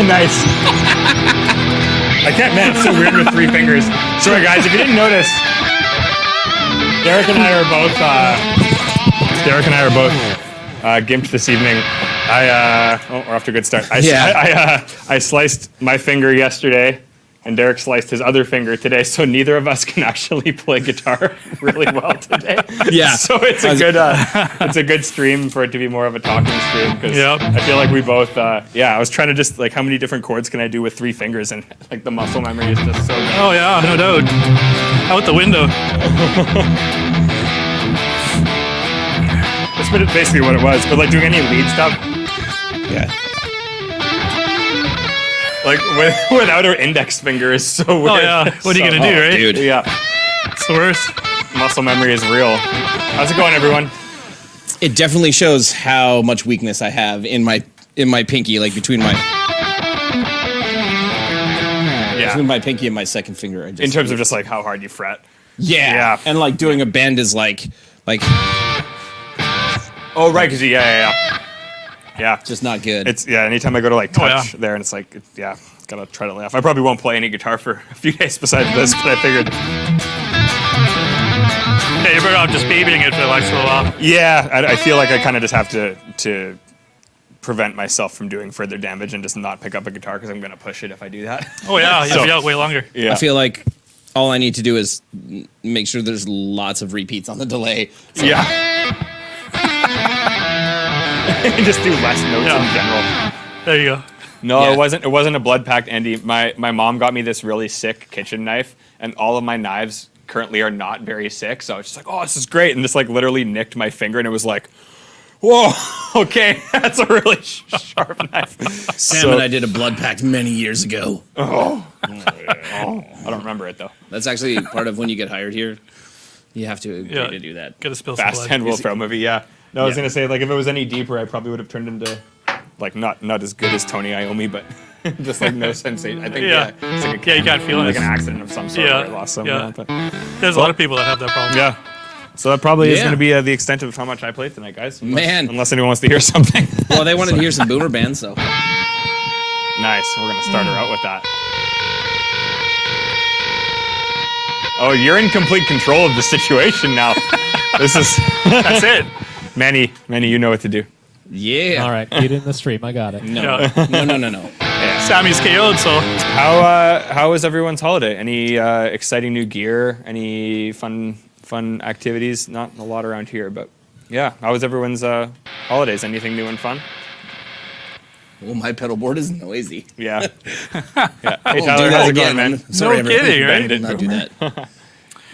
Nice. I can't, man, it's so weird with 3 fingers. Sorry, guys, if you didn't notice, Derek and I are both gimped this evening. We're off to a good start. I sliced my finger yesterday, and Derek sliced his other finger today, so neither of us can actually play guitar really well today. Yeah. So it's a good stream for it to be more of a talking stream, because I feel like we both, I was trying to just, like, how many different chords can I do with 3 fingers, and, like, the muscle memory is just so good. Oh, yeah, no doubt. Out the window. That's basically what it was, but, like, doing any lead stuff, like, without our index finger is so weird. Oh, yeah. What are you going to do, right? Dude. Yeah. It's the worst. Muscle memory is real. How's it going, everyone? It definitely shows how much weakness I have in my pinky, like between my pinky and my second finger. In terms of just, like, how hard you fret. Yeah. And, like, doing a bend is like. Oh, right, because yeah. Just not good. It's anytime I go to, like, touch there, and it's like, gotta try to laugh. I probably won't play any guitar for a few days besides this, but I figured. Yeah, you're better off just babying it for the next little while. Yeah, I feel like I kind of just have to prevent myself from doing further damage and just not pick up a guitar, because I'm gonna push it if I do that. Oh, yeah, you'll be out way longer. Yeah. I feel like all I need to do is make sure there's lots of repeats on the delay. So. Yeah. And just do less notes in general. There you go. No, it wasn't a blood-packed Andy. My mom got me this really sick kitchen knife, and all of my knives currently are not very sick, so I was just like, oh, this is great, and just, like, literally nicked my finger, and it was like, whoa, okay, that's a really sharp knife. Sam and I did a blood pact many years ago. I don't remember it, though. That's actually part of when you get hired here. You have to agree to do that. Gotta spill some Fast blood. 10 Will Ferrell movie, yeah. No, I was gonna say, like, if it was any deeper, I probably would have turned into, like, not as good as Tony Iommi, but just, like, no sensation. I think it's like you can't feel like it. an accident of some sort. Yeah, Where I lost someone. yeah. But, There's a lot of people that have that problem. yeah. So that probably is going to be the extent of how much I played tonight, guys. Unless anyone wants to hear something. Well, they wanted to hear some boomer bands, so. Nice. We're going to start her out with that. Oh, you're in complete control of the situation now. That's it. Manny, you know what to do. Yeah. All right, get in the stream. I got it. No. Yeah. Sammy's KO'd, so. How was everyone's holiday? Any exciting new gear? Any fun activities? Not a lot around here, but yeah. How was everyone's holidays? Anything new and fun? Well, my pedal board is noisy. Yeah. Hey, Tyler, how's it going, man? Sorry, no kidding, right? Did not do that.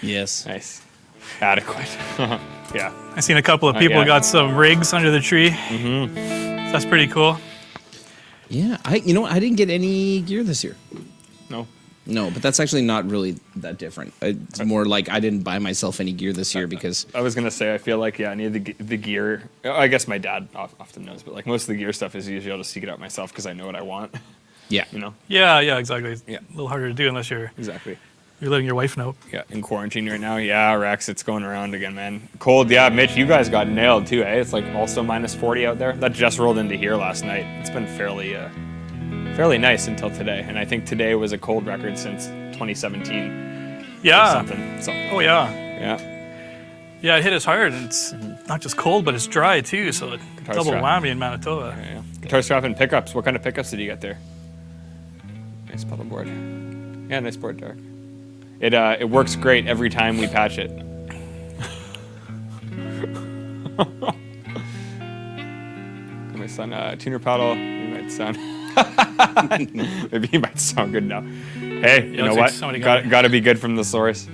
Yes. Nice. Adequate. Yeah. I seen a couple of people got some rigs under the tree. Mm-hmm. So that's pretty cool. Yeah, I didn't get any gear this year. No, but that's actually not really that different. It's more like I didn't buy myself any gear this year because... I was going to say, I feel like, any of the gear... I guess my dad often knows, but, like, most of the gear stuff is usually I'll just seek it out myself because I know what I want. Yeah. You know? Yeah, exactly. It's a little harder to do unless you're letting your wife know. Yeah, in quarantine right now. Yeah, Rex, it's going around again, man. Cold, yeah. Mitch, you guys got nailed, too, eh? It's, like, also minus 40 out there. That just rolled into here last night. It's been fairly nice until today, and I think today was a cold record since 2017. Yeah. Or something. So. Oh yeah. Yeah. Yeah, it hit us hard, and it's not just cold, but it's dry too. So it double whammy in Manitoba. Yeah. Guitar strap and pickups. What kind of pickups did you get there? Nice pedal board. Yeah, nice board, Derek. It works great every time we patch it. My son, tuner paddle. You might sound. Maybe he might sound good now. Hey, you know what? Got to be good from the source.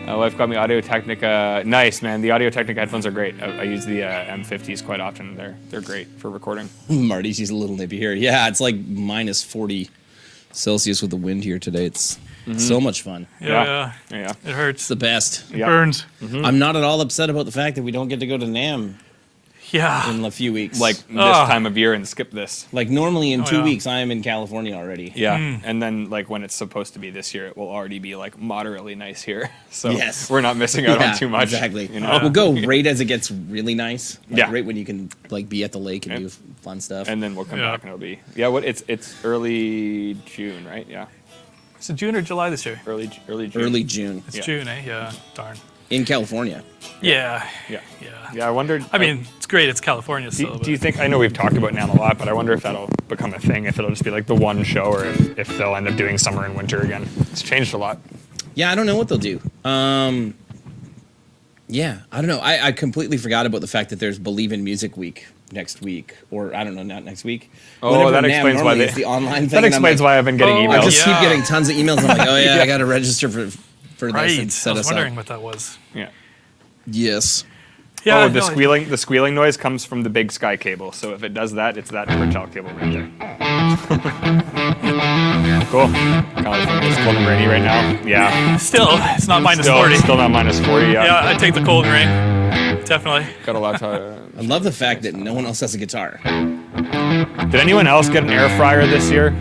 Wife got me Audio Technica. Nice, man. The Audio Technica headphones are great. I use the M50s quite often. They're great for recording. Marty's a little nippy here. Yeah, it's like minus 40 Celsius with the wind here today. It's so much fun. Yeah. It hurts. It's the best. It burns. I'm not at all upset about the fact that we don't get to go to NAMM. Yeah. in a few weeks. like this time of year and skip this. Like normally in 2 yeah. weeks, I am in California already. Yeah, and then like when it's supposed to be this year, it will already be like moderately nice here. So Yes. we're not missing out on too much. Exactly. You know? We'll go right as it gets really nice. Like, Yeah. Right when you can like be at the lake and Yeah. do fun stuff. And then we'll come Yeah. back and it'll be it's early June, right? Yeah, Is it June or July this year? early June. Early June It's Yeah. June, eh? Yeah. Darn. in California. Yeah. Yeah, Yeah. yeah. I wondered. I mean, it's great. It's California still. do you think? I know we've talked about NAMM a lot, but I wonder if that'll become a thing. If it'll just be like the one show, or if they'll end up doing summer and winter again. It's changed a lot. Yeah, I don't know what they'll do. Yeah, I don't know. I completely forgot about the fact that there's Believe in Music Week next week, or I don't know, not next week. Oh, Whenever that NAMM explains why normally they. is the online thing. That and I'm explains like, why I've been getting Oh, I emails. just Yeah. keep getting tons of emails. I'm like, oh yeah, Yeah. I got to register for right. this I and set was us wondering up. what that was. Yeah. Yes. Yeah. Oh, the no, squealing noise comes from the big sky cable. So if it does that, it's that Mertel cable right there. Cool. California's cold and rainy right now. Yeah. Still, it's not minus Still, 40. still not minus 40. Yeah. Yeah, I take the cold and rain. Definitely. Got a lot to. I love the fact that no one else has a guitar. Did anyone else get an air fryer this year?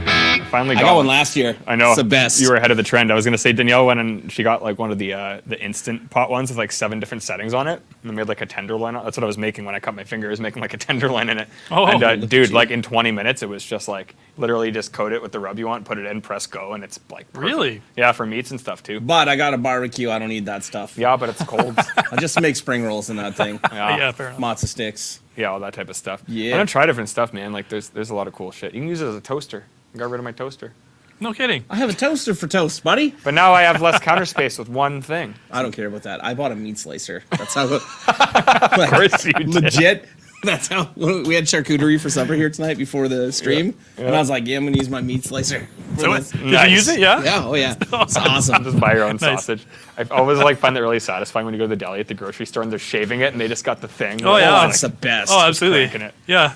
Finally I got one last year. I know. It's the best. You were ahead of the trend. I was gonna say Danielle went and she got like one of the instant pot ones with like 7 different settings on it, and made like a tenderloin. That's what I was making when I cut my finger. I was making like a tenderloin in it. Oh, and look at dude, you. like in 20 minutes, it was just like literally just coat it with the rub you want, put it in, press go, and it's like perfect. Really? Yeah, for meats and stuff too. But I got a barbecue. I don't need that stuff. Yeah, but it's cold. I just make spring rolls in that thing. Yeah, fair enough. Matzo sticks. Yeah, all that type of stuff. Yeah. I'm gonna try different stuff, man. Like there's a lot of cool shit. You can use it as a toaster. I got rid of my toaster. No kidding. I have a toaster for toast, buddy. But now I have less counter space with one thing. I don't care about that. I bought a meat slicer. That's how. Of course you did. Legit. That's how we had charcuterie for supper here tonight before the stream, and I was like, "Yeah, I'm gonna use my meat slicer." for So this." did Nice. you use it? Yeah? Yeah, oh yeah, it's awesome. Just buy your own Nice. sausage. I always like find that really satisfying when you go to the deli at the grocery store and they're shaving it and they just got the thing. Oh, yeah. Like, That's the best. Oh, absolutely. cranking it. Yeah.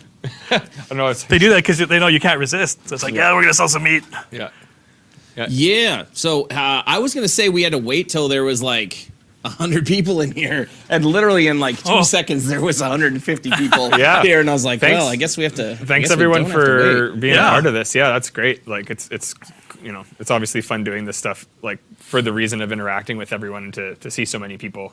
I don't know. It's, They do that because they know you can't resist. So it's like, yeah, we're going to sell some meat. yeah. Yeah. So I was gonna say we had to wait till there was like 100 people in here, and literally in like 2 Oh. seconds there was 150 people Yeah. here, and I was like, Thanks. well, I guess we have to. I Thanks guess we everyone don't have to for wait. being a Yeah. part of this. Yeah, that's great. Like it's you know, it's obviously fun doing this stuff like for the reason of interacting with everyone and to see so many people,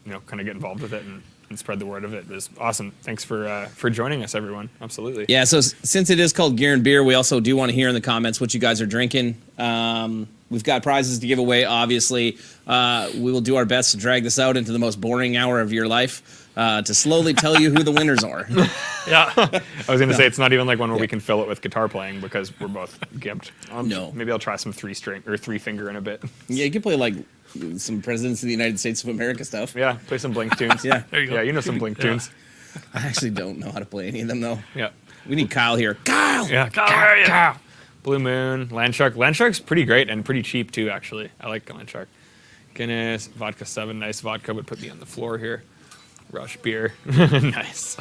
you know, kind of get involved with it and spread the word of it is awesome. Thanks for joining us, everyone. Absolutely. Yeah, so since it is called Gear and Beer, we also do want to hear in the comments what you guys are drinking. We've got prizes to give away, obviously. We will do our best to drag this out into the most boring hour of your life to slowly tell you who the winners are. Yeah. I was going to say it's not even like one where we can fill it with guitar playing because we're both gimped. No. Maybe I'll try some 3-string or 3-finger in a bit. Yeah, you can play like some Presidents of the United States of America stuff. Yeah, play some Blink tunes. Yeah. There you go. Yeah, you know some Blink Yeah. tunes. I actually don't know how to play any of them, though. Yeah. We need Kyle here. Kyle! Yeah. Kyle, where are you? Blue Moon, Landshark. Landshark's pretty great and pretty cheap too, actually. I like Landshark. Guinness, Vodka 7, nice vodka would put me on the floor here. Rush beer, nice.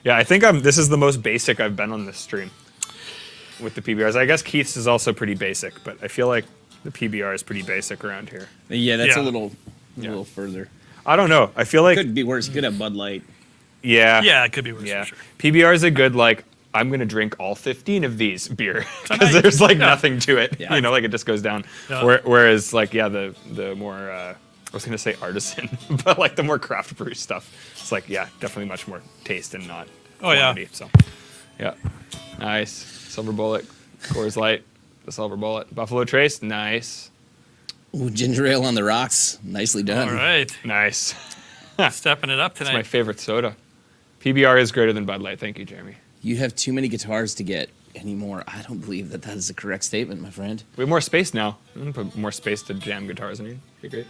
Yeah, I think this is the most basic I've been on this stream with the PBRs. I guess Keith's is also pretty basic, but I feel like the PBR is pretty basic around here. Yeah, that's Yeah. a little further. I don't know. I feel like Could be worse. You could have Bud Light. yeah, Yeah, it could be worse yeah. for sure. PBR is a good like. I'm gonna drink all 15 of these beer because Tonight. there's like Yeah. nothing to it. Yeah. You know, like it just goes down. Yeah. Whereas like the more I was gonna say artisan, but like the more craft brew stuff, it's like definitely much more taste and not Oh, yeah. quantity. So yeah, nice Silver Bullet, Coors Light, the Silver Bullet, Buffalo Trace, nice, Ooh, ginger ale on the rocks. Nicely done. All right. nice. Stepping it up It's my tonight. favorite soda. PBR is greater than Bud Light. Thank you, Jeremy. You have too many guitars to get anymore. I don't believe that is a correct statement, my friend. We have more space now. We can put more space to jam guitars in here. Be great.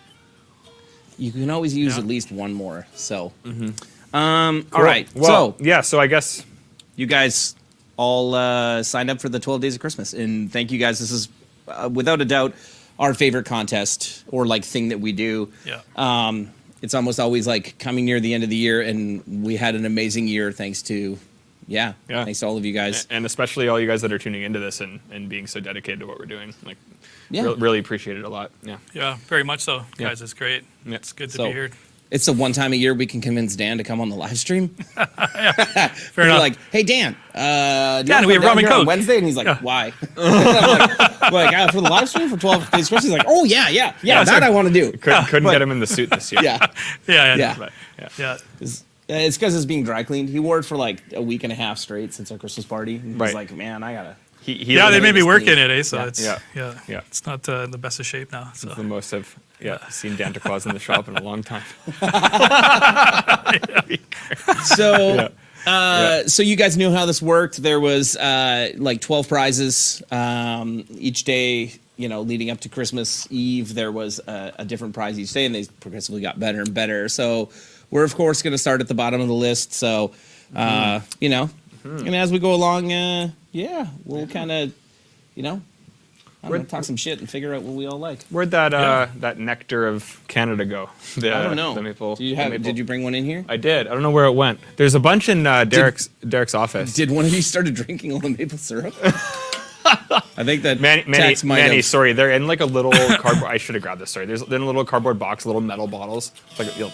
You can always use Yeah. at least one more. So, Cool. all right. Well, so yeah. So I guess you guys all signed up for the 12 Days of Christmas, and thank you guys. This is without a doubt our favorite contest or like thing that we do. Yeah. It's almost always like coming near the end of the year, and we had an amazing year thanks to, thanks to all of you guys. and especially all you guys that are tuning into this and being so dedicated to what we're doing. Like, Yeah. really appreciate it a lot. Yeah. Yeah, very much so, Yeah. guys. It's great. Yeah. It's good to So- be here. It's the one time a year we can convince Dan to come on the live stream. Fair enough. Like, hey Dan, Dan, we have rum and coke on Wednesday, and he's like, why? I'm like, for the live stream for 12 days. He's like, oh yeah, that I want to do. Couldn't get him in the suit this year. Yeah. Yeah. It's because it's being dry cleaned. He wore it for like a week and a half straight since our Christmas party. He's like, man, I gotta. They made me work in it, eh? So Yeah. it's not in the best of shape now. So. It's the most I've seen Santa Claus in the shop in a long time. So, so you guys knew how this worked. There was like 12 prizes each day. You know, leading up to Christmas Eve, there was a different prize each day, and they progressively got better and better. So, we're of course going to start at the bottom of the list. So, you know, and as we go along, we'll kind of, you know. I'm gonna talk some shit and figure out what we all like. Where'd that nectar of Canada go? I don't know. The maple. Did you bring one in here? I did. I don't know where it went. There's a bunch in Derek's office. Did one of you started drinking all the maple syrup? I think that Manny, sorry, they're in like a little cardboard. I should have grabbed this. Sorry, there's in a little cardboard box, little metal bottles. Like you'll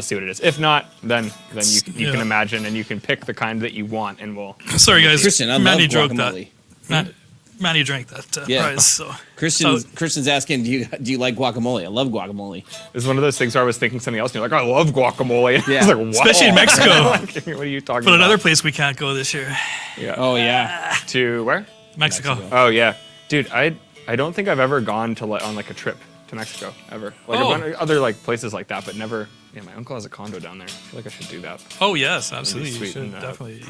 see what it is. If not, then you can imagine, and you can pick the kind that you want, and we'll. Sorry guys, Christian, I love guacamole. Manny drank that prize. So Christian's asking, do you like guacamole? I love guacamole. It's one of those things where I was thinking something else, and you're like, I love guacamole. Yeah. I was like, wow. Especially in Mexico. What are you talking about? But another place we can't go this year. Yeah. Oh yeah. To where? Mexico. Oh yeah, dude. I don't think I've ever gone to on like a trip to Mexico ever. Like I've gone to other like places like that, but never. Yeah, my uncle has a condo down there. I feel like I should do that. Oh yes, absolutely. Sweet. You should definitely.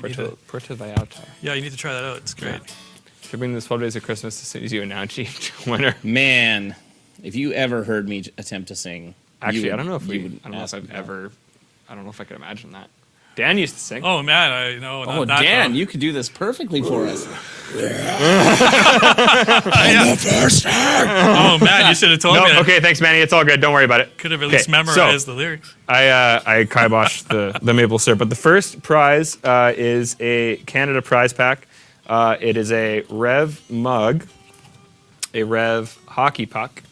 Puerto Vallarta. Yeah, you need to try that out. It's great. Yeah. Should bring this 12 days of Christmas as soon as you announce each winner. Man, if you ever heard me attempt to sing, actually, I don't know if I could imagine that. Dan used to sing. Oh man, I know. Oh Dan, you could do this perfectly for us. Oh man, you should have told me. Okay, thanks, Manny. It's all good. Don't worry about it. Could have at least memorized the lyrics. I kiboshed the maple syrup, but the first prize is a Canada prize pack. It is a Revv mug, a Revv hockey puck,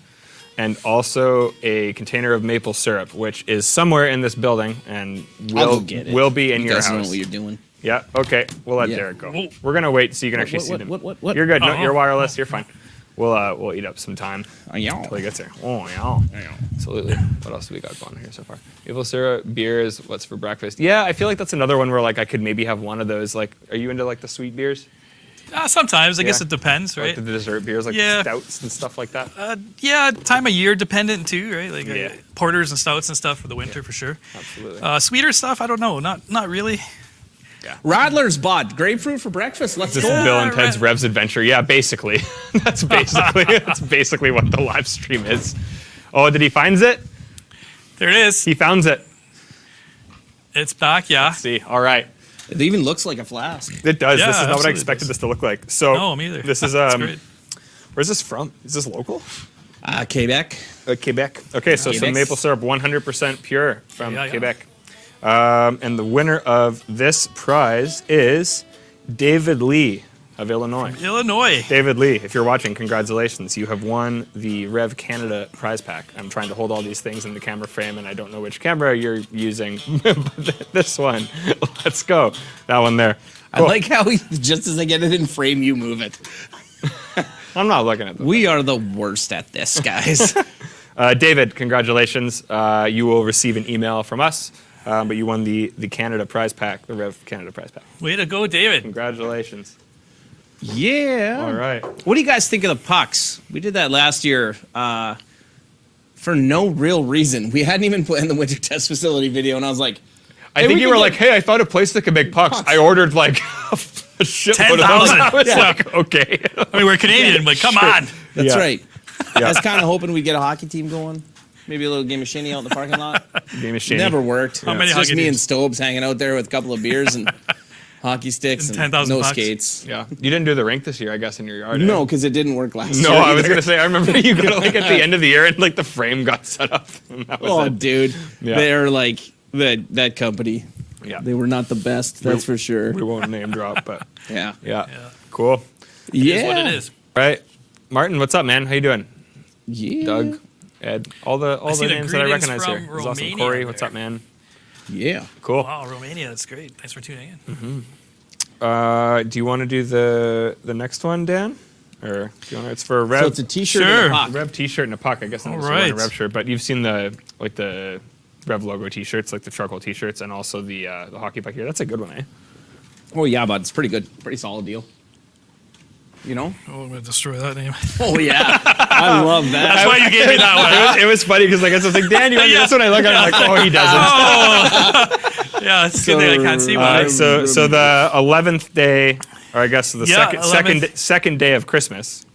and also a container of maple syrup, which is somewhere in this building and will be in your house. You know what you're doing. Yeah. Okay. We'll let Derek go. We're gonna wait so you can actually see them. What? You're good. No, you're wireless. You're fine. We'll eat up some time until he gets here. Oh yeah. Absolutely. What else do we got going here so far? Maple syrup, beers. What's for breakfast? Yeah, I feel like that's another one where like I could maybe have one of those. Like, are you into like the sweet beers? Sometimes. I guess it depends, right? Like the dessert beers, like stouts and stuff like that? Time of year dependent too, right? Like porters and stouts and stuff for the winter for sure. Absolutely. Sweeter stuff, I don't know. Not really. Yeah. Radler's bought grapefruit for breakfast. Let's go. This is Bill and Ted's Rev's Adventure. Yeah, basically. That's basically what the live stream is. Oh, did he find it? There it is. He found it. It's back, yeah. Let's see. All right. It even looks like a flask. It does. This is not what I expected this to look like. So no, me either. This is where's this from? Is this local? Quebec. Quebec. Okay, so some maple syrup, 100% pure from Quebec. And the winner of this prize is David Lee of Illinois. David Lee, if you're watching, congratulations. You have won the Revv Canada prize pack. I'm trying to hold all these things in the camera frame, and I don't know which camera you're using. But this one. Let's go. That one there. Cool. I like how just as I get it in frame, you move it. I'm not looking at them. We are the worst at this, guys. David, congratulations. You will receive an email from us. But you won the Canada prize pack, the Revv Canada prize pack. Way to go, David. Congratulations. Yeah. All right. What do you guys think of the pucks? We did that last year for no real reason. We hadn't even put in the winter test facility video, and I was like, I think you were like, hey, I found a place that can make pucks. I ordered like a shitload of those. I was like, okay. I mean, we're Canadian, but come on. That's right. I was kind of hoping we'd get a hockey team going. Maybe a little game of shinny out in the parking lot. Game of shinny. Never worked. How many it's just hockey me teams? and Stobes hanging out there with a couple of beers and hockey sticks and 10,000 no pucks. skates. Yeah. You didn't do the rink this year, I guess, in your yard. No, because it didn't work last year. No, I was either. going to say, I remember you got like at the end of the year and like the frame got set up. And that was it. Dude. Yeah. They're like that company. Yeah. They were not the best, that's for sure. We won't name drop, but Yeah. Cool. It is what it is. All right. Martin, what's up, man? How you doing? Yeah. Doug? Ed, all the names that I recognize here. From It's awesome. Romania Corey, there. what's up, man? Yeah. Cool. Wow, Romania, that's great. Thanks for tuning in. Do you want to do the next one, Dan? Or do you want to, it's for a Revv. So it's a T-shirt Sure. and a puck. Revv T-shirt and a puck. I guess I'm just wearing a Revv shirt, but you've seen the Revv logo T-shirts, like the charcoal T-shirts, and also the hockey puck here. That's a good one, eh? Oh yeah, but it's pretty good. Pretty solid deal. You know? Oh, I'm going to destroy that name. Oh yeah. I love that. That's why you gave me that one. It was funny because I guess I was like, Dan, you want Yeah. this one? I look at it, I'm like, oh, he doesn't. Yeah, it's good that I can't see mine. So the 11th day, or I guess the Yeah, 11th. second day of Christmas.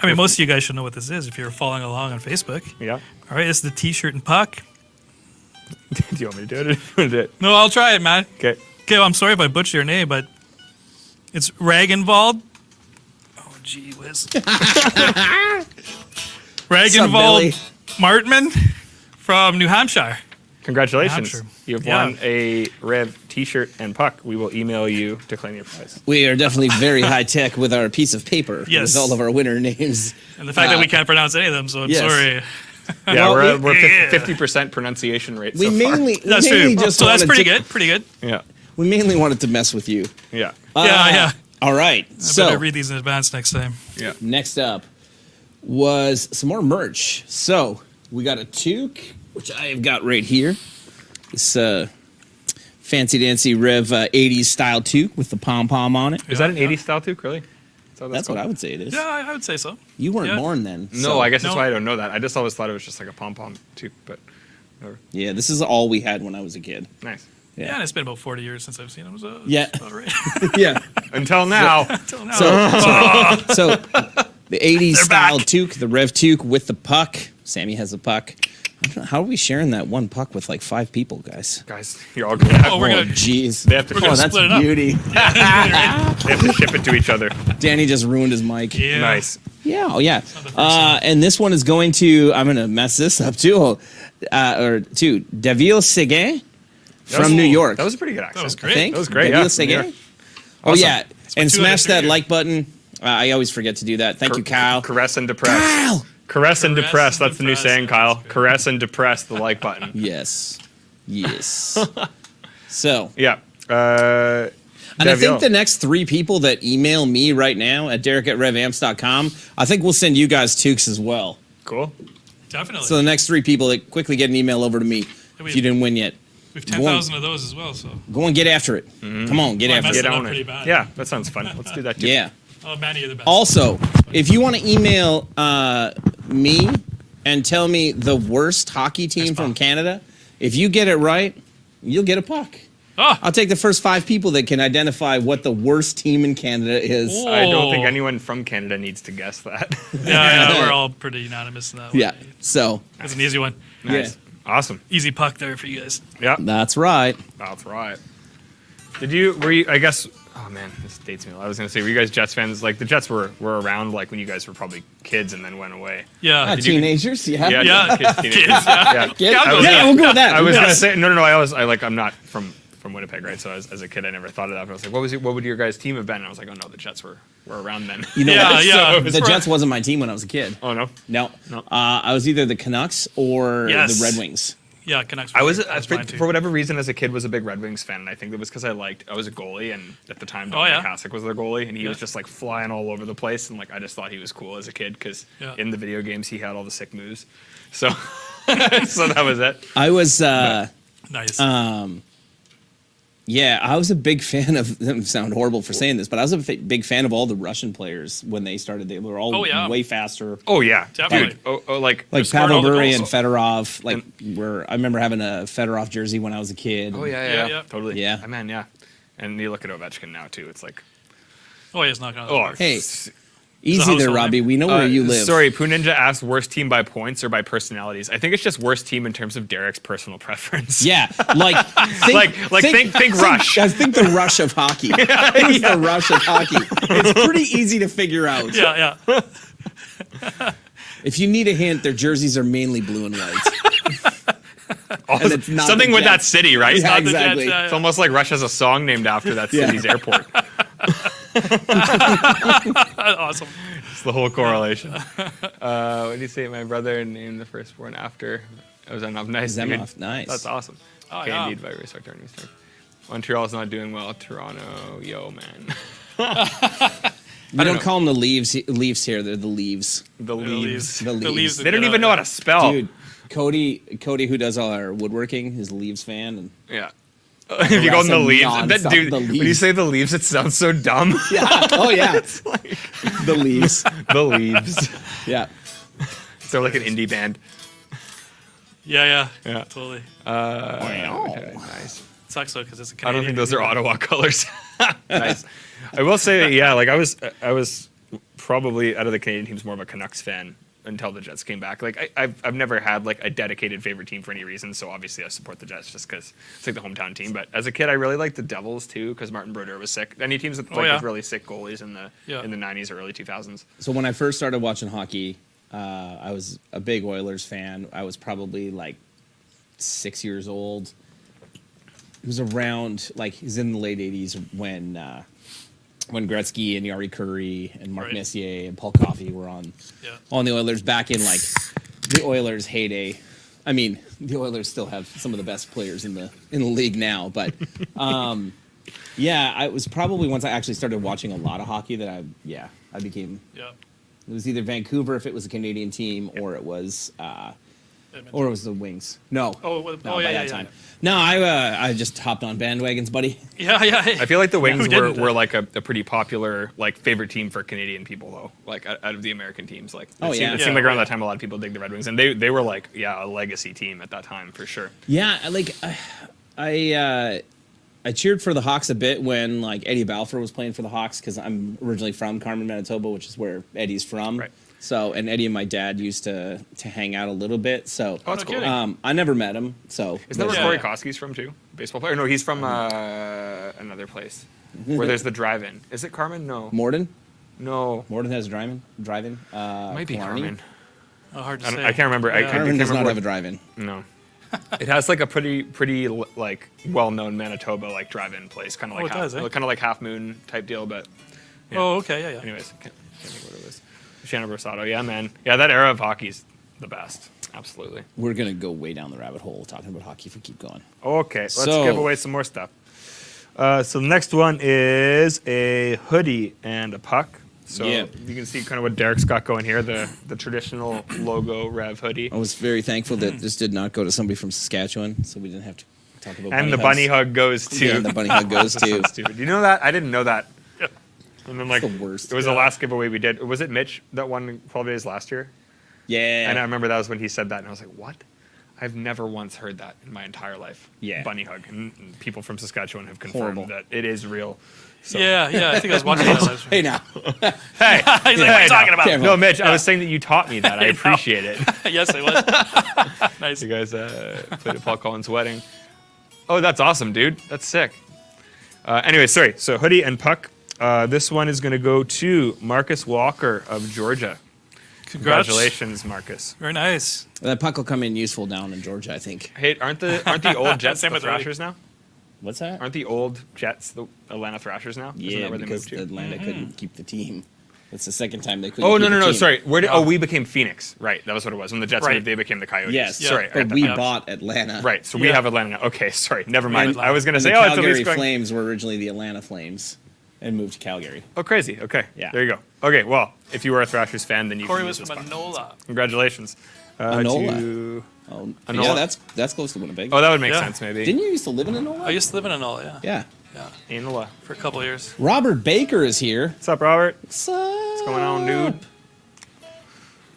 I mean, most of you guys should know what this is if you're following along on Facebook. Yeah. All right, this is the T-shirt and puck. Do you want me to do it? Or do you want to do it? No, I'll try it, man. Okay. Okay, well, I'm sorry if I butcher your name, but it's Ragenwald. Oh, gee whiz. Ragenwald Martman from New Hampshire. Congratulations. Hampshire. You've Yeah. won a Revv T-shirt and puck. We will email you to claim your prize. We are definitely very high tech with our piece of paper Yes. with all of our winner names. And the fact that we can't pronounce any of them, so I'm yes. sorry. Yeah, Well, we're yeah. 50% pronunciation rate We so far. mainly That's we mainly true. just So that's wanted pretty to- good. Pretty good. Yeah. We mainly wanted to mess with you. Yeah. Yeah. All right. I So better read these in advance next time. Yeah. next up was some more merch. So we got a toque, which I have got right here. This fancy dancy Revv 80s style toque with the pom pom on it. Is that an 80s style too, really? That's what I would say it is. Yeah, I would say so. You weren't Yeah. born then. No, so- I guess that's No. why I don't know that. I just always thought it was just like a pom-pom too, but whatever. Yeah, this is all we had when I was a kid. Nice. Yeah, and it's been about 40 years since I've seen them. So Yeah. it's about right. Yeah. Until now. Until now. So the 80s They're style back. toque, the Revv toque with the puck. Sammy has a puck. I don't know, how are we sharing that one puck with like 5 people, guys? Guys, you're all good. Oh, we're Oh, gonna- jeez. They have to we're ship, gonna Oh, that's split it up. beauty. they have to ship it to each other. Danny just ruined his mic. Yeah. Nice. Yeah, oh yeah. the first time. And this one is going to, I'm going to mess this up too, to Davil Seguin from New York. That was a pretty good accent. That was I great. think. That was great, Davil yeah. Seguin? Yeah. Oh Awesome. yeah. And two out of smash three that here. like button. I always forget to do that. Thank you, Kyle. Caress and depress. Kyle! Caress and Caress depress. and That's the new depress. saying, Kyle. Caress and depress the like button. Yes. Yes. So, Yeah. and I think Davil. the next 3 people that email me right now at derek@revamps.com, I think we'll send you guys toques as well. Cool. Definitely. So the next 3 people that quickly get an email over to me we- if you didn't win yet. we have 10,000 of those as well. So Go and get after it. Come on, get Oh, I after messed it. it up on pretty bad. Yeah, that sounds fun. Let's do that too. Yeah. oh, Manny, you're the best. Also, if you want to email me and tell me the worst hockey team from Canada, if you get it right, you'll get a puck. Oh, I'll take the first 5 people that can identify what the worst team in Canada is. Whoa. I don't think anyone from Canada needs to guess that. yeah, we're all pretty unanimous in that one. Yeah. So, That's an easy one. Nice. Awesome. Easy puck there for you guys. Yeah. that's right. That's right. Were you, I guess, oh man, this dates me. I was going to say, were you guys Jets fans? Like, the Jets were around, like, when you guys were probably kids and then went away. Yeah. Did you- Teenagers? Yeah. Yeah. kids, teenagers. Kids, yeah. Yeah. Yeah, I was- we'll go with that. I was Yes. going to say, no, I'm not from Winnipeg, right? So as a kid, I never thought of that. But I was like, what would your guys' team have been? And I was like, oh no, the Jets were around then. You know Yeah, what? yeah. The Jets wasn't my team when I was a kid. Oh no. No. No. I was either the Canucks or Yes. the Red Wings. Yeah, Canucks. I was, That's mine too. for whatever reason, as a kid, was a big Red Wings fan, and I think it was because I was a goalie, and at the time, Don yeah. Kasich was their goalie, and he was Yeah. just like flying all over the place, and like I just thought he was cool as a kid because Yeah. in the video games he had all the sick moves, so so that was it. I was, Nice. yeah, I was a big fan of, that sound horrible for saying this, but I was a big fan of all the Russian players when they started. They were all Oh, yeah. way faster. Oh yeah, Definitely. Dude, like Like scored all Pavel the Bure goals. and Fedorov, like I remember having a Fedorov jersey when I was a kid. oh yeah, Yeah. totally, Yeah. man, yeah. And you look at Ovechkin now too. It's like, oh, yeah, it's not going to oh, work. Hey, It's a easy there, household Robbie. name. We know where you live. Sorry, Poo Ninja asked worst team by points or by personalities. I think it's just worst team in terms of Derek's personal preference. Yeah, like think Rush. I think the rush of hockey. It's the rush of hockey. It's pretty easy to figure out. Yeah, yeah. If you need a hint, their jerseys are mainly blue and white. And it's not Something the with that Jets. city, right? Yeah, Not the Jets, exactly. yeah, It's almost like Rush has a song named after that Yeah. city's airport. Awesome. It's the whole correlation. What do you say? My brother named the firstborn after. It was enough. Nice. Zemnoff, nice. That's awesome. Oh, okay, yeah. indeed, by respect our news term. Montreal's not doing well. Toronto, yo, man. We don't call them the Leafs here. They're the Leaves. The Leaves. The Leaves. They don't even know how to spell. Dude, Cody, who does all our woodworking, is a Leaves fan. And Yeah. If you call them the Leaves, nonstop, dude, the when Leaves. you say the Leaves, it sounds so dumb. yeah. Oh, yeah. It's like The Leaves. the Leaves. Yeah. So like an indie band. Yeah. Yeah. Totally. Nice. Sucks though because it's a I Canadian. don't think those are Ottawa colors. Nice. I will say, yeah, like I was probably out of the Canadian teams more of a Canucks fan until the Jets came back. Like I've never had like a dedicated favorite team for any reason. So obviously I support the Jets just because it's like the hometown team. But as a kid, I really liked the Devils too because Martin Brodeur was sick. Any teams with with really sick goalies in the 90s or early 2000s. So when I first started watching hockey, I was a big Oilers fan. I was probably like 6 years old. It was around it was in the late 80s when Gretzky and Yari Curry and Mark Messier and Paul Coffey were on the Oilers back in like the Oilers' heyday. I mean, the Oilers still have some of the best players in the league now, but I was probably once I actually started watching a lot of hockey that I became. Yeah. It was either Vancouver if it was a Canadian team, or it was the Wings. No. By that time. No, I just hopped on bandwagons, buddy. Yeah. I feel like the Wings didn't? were like a pretty popular like favorite team for Canadian people though. Like out of the American teams, like it seemed like around that time a lot of people dig the Red Wings, and they were like a legacy team at that time for sure. Yeah, like I cheered for the Hawks a bit when like Eddie Balfour was playing for the Hawks because I'm originally from Carmen, Manitoba, which is where Eddie's from. Right. So, and Eddie and my dad used to hang out a little bit. So, that's cool. I never met him. So, isn't that where Corey Koski's from too? Baseball player? No, he's from another place where there's the drive-in. Is it Carmen? No. Morden? No. Morden has a drive-in. Might be Killarney? Carmen. Oh, hard to say. I can't remember. Yeah. Carmen does not have a drive-in. No. It has like a pretty like well-known Manitoba like drive-in place, kind of like kind of like Half Moon type deal, but. Yeah. Oh, okay, yeah. Anyways, can't think what it was. Shannon Rosado, yeah, man, yeah, that era of hockey's the best, absolutely. We're gonna go way down the rabbit hole talking about hockey if we keep going. Okay, let's give away some more stuff. So the next one is a hoodie and a puck. So you can see kind of what Derek's got going here, the traditional logo Revv hoodie. I was very thankful that this did not go to somebody from Saskatchewan, so we didn't have to talk about. And the bunny hug goes too. Yeah, and the bunny hug goes too. So stupid. You know that? I didn't know that. Yeah. And then like the worst. It was the last giveaway we did. Was it Mitch that won 12 days last year? Yeah. And I remember that was when he said that, and I was like, what? I've never once heard that in my entire life. Yeah. Bunny hug. And people from Saskatchewan have confirmed that it is real. So. Yeah, I think I was watching that last Hey now. Hey. He's like, what are you talking about? No, Mitch, I was saying that you taught me that. I appreciate it. Yes, it was. Nice. You guys played at Paul Collins' wedding. Oh, that's awesome, dude. That's sick. Anyway, sorry. So hoodie and puck. This one is going to go to Marcus Walker of Georgia. Congratulations, Marcus. Very nice. That puck will come in useful down in Georgia, I think. Hey, aren't the old Jets the Thrashers now? What's that? Aren't the old Jets the Atlanta Thrashers now? Isn't that where they because moved to? Atlanta couldn't keep the team. That's the second time they couldn't. Oh, keep the no. team. Sorry. We became Phoenix. Right. That was what it was. When the Jets moved, they became the Coyotes. Yes. Yeah. Sorry. But we bought Atlanta. Right. So we have Atlanta now. Okay. Sorry. Never mind. I was going to say, the it's at Calgary least going. Flames were originally the Atlanta Flames and moved to Calgary. Oh, crazy. Okay. Yeah. There you go. Okay. Well, if you were a Thrashers fan, then you Corey can was use from this puck. Anola. Congratulations. Anola. Oh, Anola? yeah, that's close to Winnipeg. Oh, that would make sense, maybe. Didn't you used to live in Anola? I used to live in Anola, Yeah. Anola. For a couple of years. Robert Baker is here. What's up, Robert? What's up? What's going on, dude?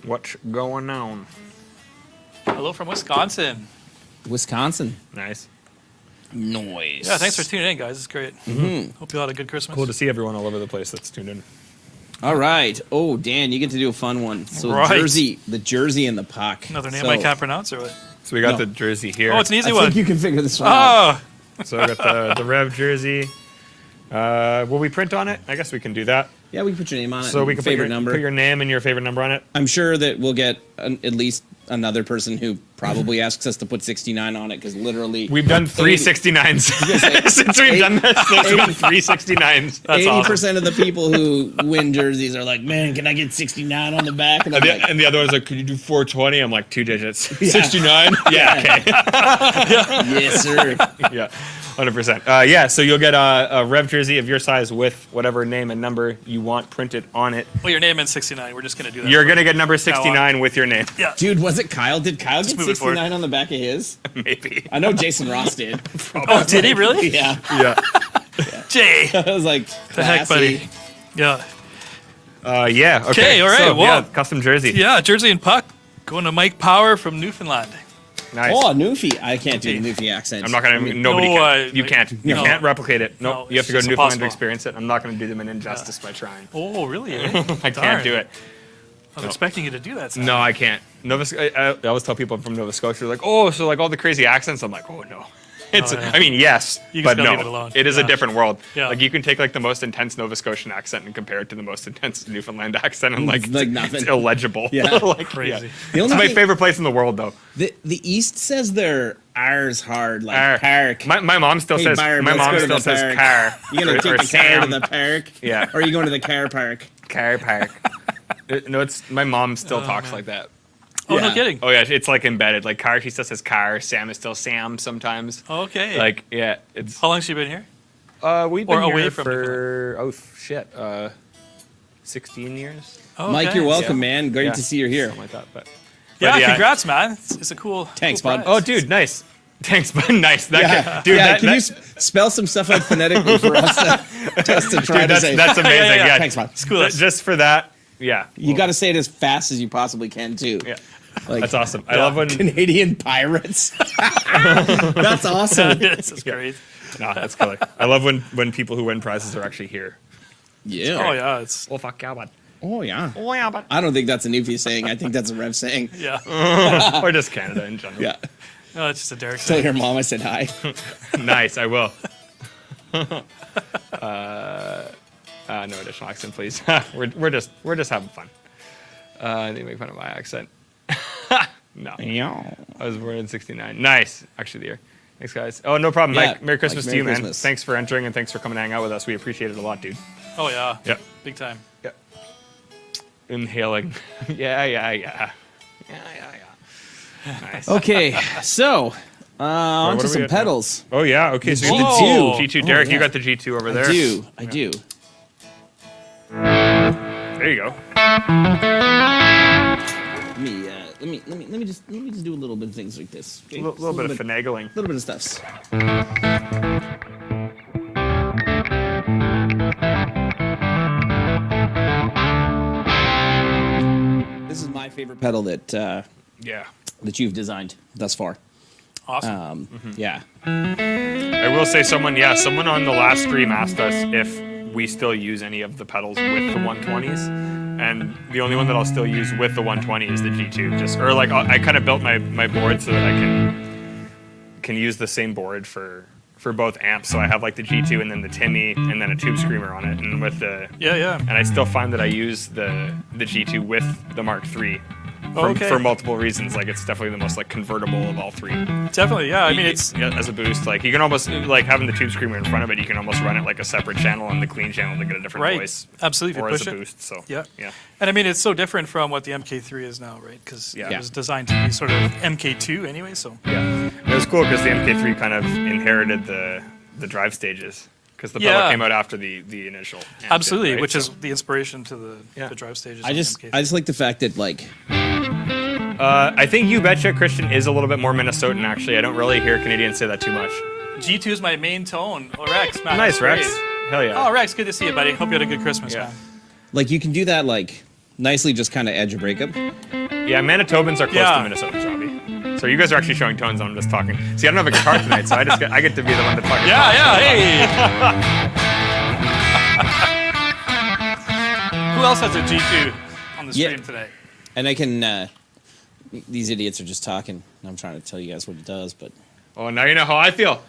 What's going on? Hello from Wisconsin. Wisconsin. Nice. Noise. Yeah, thanks for tuning in, guys. It's great. Hope you all had a good Christmas. Cool to see everyone all over the place that's tuned in. All right. Oh, Dan, you get to do a fun one. So Right. the jersey and the puck. Another name I can't pronounce, or what? So we got the jersey here. Oh, it's an easy I one. think you can figure this one out. Oh, So I got the Revv jersey. Will we print on it? I guess we can do that. Yeah, we can put your name on it. So we and can favorite number. put your name and your favorite number on it. I'm sure that we'll get at least another person who probably asks us to put 69 on it because literally we've done 369s since we've done this. There's been 369s. That's 80% awesome. of the people who win jerseys are like, man, can I get 69 on the back? And, and the other one's like, could you do 420? I'm like, 2 digits. 69? Yeah, okay. Yes, sir. Yeah, 100%. Yeah, so you'll get a Revv jersey of your size with whatever name and number you want printed on it. Well, your name and 69. We're just going to do that. You're going to get number 69 with your name. Yeah. Dude, was it Kyle? Did Kyle get move it 69 on the back of his? Maybe. I know Jason Ross did. Oh, did he really? Yeah. Yeah. Jay. I was like, The heck, buddy. Yeah. Yeah, okay. Okay, all right, So, well- yeah, custom jersey. Yeah, jersey and puck. Going to Mike Power from Newfoundland. Nice. oh, Newfie. I can't do the Newfie accent. I'm not going to, nobody No, can. You can't. You no. can't replicate it. No, Nope. You have it's to go to just Newfoundland to impossible. experience it. I'm not going to do them an injustice by trying. Oh, really? Eh? I can't do it. I was expecting you to do that. Sam. No, I can't. I always tell people I'm from Nova Scotia, like, oh, so like all the crazy accents. I'm like, oh no. It's. yeah. I mean, yes, You but just gotta no. leave it alone. It is a Yeah. different world. Yeah. Like you can take like the most intense Nova Scotian accent and compare it to the most intense Newfoundland accent, and like, Like nothing. it's illegible. Yeah. Like, Crazy. yeah. The It's only my thing- favorite place in the world, though. The East says their R's hard, like Arr. park. My mom still Hey, says. Barb, My let's mom go to still the says park. car. You gonna or take the car to Sam. the park? Yeah. Or are you going to the car park? Car park. No, it's my mom still talks like that. Oh, Yeah. no kidding. Oh yeah, it's like embedded. Like car, she still says car. Sam is still Sam sometimes. Okay. Like yeah, it's. How long has she been here? We've been Or away here from for 16 years. Oh, Mike, okay. you're welcome, Yeah. man. Great Yeah. to see you're here. Something like that. But Yeah, But congrats, man. It's a cool. Thanks, cool bud. prize. oh, dude, nice. Thanks, but nice. That Yeah, dude, yeah. that, Can you that, spell some stuff out phonetically for us just to try dude, to say? that's amazing. yeah. Yeah, Thanks, man. School us. Just for that, yeah. You got to say it as fast as you possibly can too. Yeah, Like that's awesome. I love when. Canadian pirates. That's awesome. This is great. No, that's killer. I love when people who win prizes are actually here. Yeah. Oh yeah, it's Oh fuck yeah, bud. Oh yeah. Oh yeah, bud. I don't think that's a Newfie saying. I think that's a Revv saying. yeah. Or just Canada in general. Yeah. No, it's just a Derek Tell thing. your mom I said hi. Nice, I will. No additional accent, please. we're just having fun. They make fun of my accent. No, Yeah. I was born in '69. Nice, actually, the year. Thanks, guys. Oh, no problem, Yeah, Mike. Merry Christmas Mike, to you, Merry man. Christmas. Thanks for entering and thanks for coming to hang out with us. We appreciate it a lot, dude. Oh yeah. Yep. Big time. Yep. Inhaling. Yeah. Nice. Okay, so on what to are we some at now? pedals. Oh yeah. Okay. So you G2. got the G2. Oh, Derek, yeah. you got the G2 over there. I do. There you go. Let me just do a little bit of things like this. Okay? A little bit of finagling. little bit of stuffs. This is my favorite pedal that Yeah. you've designed thus far. Awesome. Yeah. I will say someone on the last stream asked us if we still use any of the pedals with the 120s, and the only one that I'll still use with the 120 is the G2. I kind of built my board so that I can use the same board for both amps. So I have like the G2 and then the Timmy and then a tube screamer on it, and with the Yeah. and I still find that I use the G2 with the Mark III. Okay. For multiple reasons, like it's definitely the most like convertible of all three. Definitely. Yeah. I mean, it's As a boost, like you can almost like having the tube screamer in front of it, you can almost run it like a separate channel on the clean channel to get a different right. voice, Absolutely. If or you as push a it. boost. So Yeah. yeah, And I mean, it's so different from what the MK3 is now, right? Because Yeah. it was designed to be sort of MK2 anyway. So yeah. It was cool because the MK3 kind of inherited the drive stages because the pedal Yeah. came out after the initial. amp did, absolutely, right? which So, is the inspiration to the Yeah. drive stages. I of the just MK3. like the fact that like I think You Betcha Christian is a little bit more Minnesotan. Actually, I don't really hear Canadians say that too much. G2 is my main tone. Oh, Rex, man. Nice, that's Rex. great. Hell yeah. Oh, Rex, good to see you, buddy. Hope you had a good Christmas, Yeah. man. like you can do that like nicely just kind of edge a breakup. Yeah, Manitobans are close Yeah. to Minnesotans, Robbie. So you guys are actually showing tones, and I'm just talking. See, I don't have a guitar tonight, so I get to be the one to fucking talk. Hey. Who else has a G2 on the Yeah. stream today? And I can these idiots are just talking. And I'm trying to tell you guys what it does, but Oh, now you know how I feel.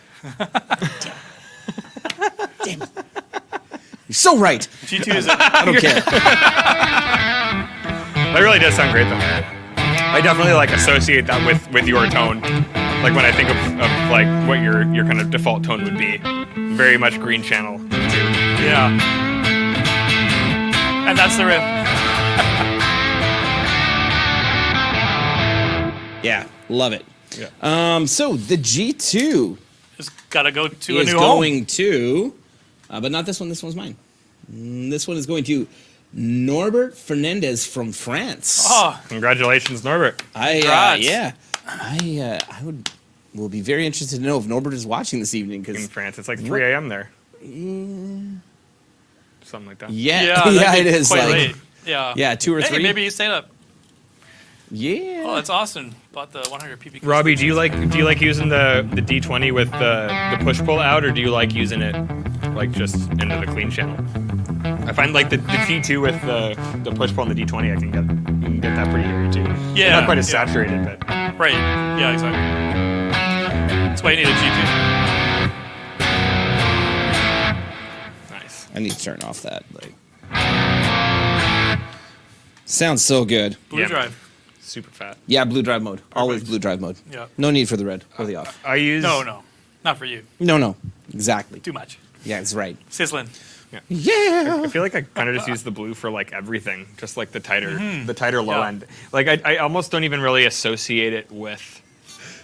damn it. You're so right. G2 is I don't care. That really does sound great, though. I definitely like associate that with your tone. Like when I think of like what your kind of default tone would be, very much green channel. Yeah. And that's the riff. Yeah, love it. Yeah. So the G2 Just gotta go to a is new going home. to, but not this one. This one's mine. This one is going to Norbert Fernandez from France. Oh, Congratulations, Norbert. I will be very interested to know if Norbert is watching this evening In because France, it's like 3 a.m. there. Something like that. yeah, that'd be it is quite like late. Yeah. 2 or 3. Maybe he stayed up. Yeah. Oh, that's awesome. Bought the 100 pp. Robbie, do you like using the D20 with the push pull out, or do you like using it like just into the clean channel? I find like the G2 with the push pull and the D20, I can get that pretty eerie too. Yeah, Not quite as saturated, but Right. Yeah, exactly. That's why you need a G2. nice. I need to turn off that. Like, sounds so good. Blue Yeah. drive. Super fat. Yeah, blue drive mode. Always blue drive mode. Yeah. No need for the red or the off. I use No. Not for you. No. Exactly. Too much. Yeah, it's right. Sizzling. Yeah. I feel like I kind of just use the blue for like everything, just like the tighter low end. Like I almost don't even really associate it with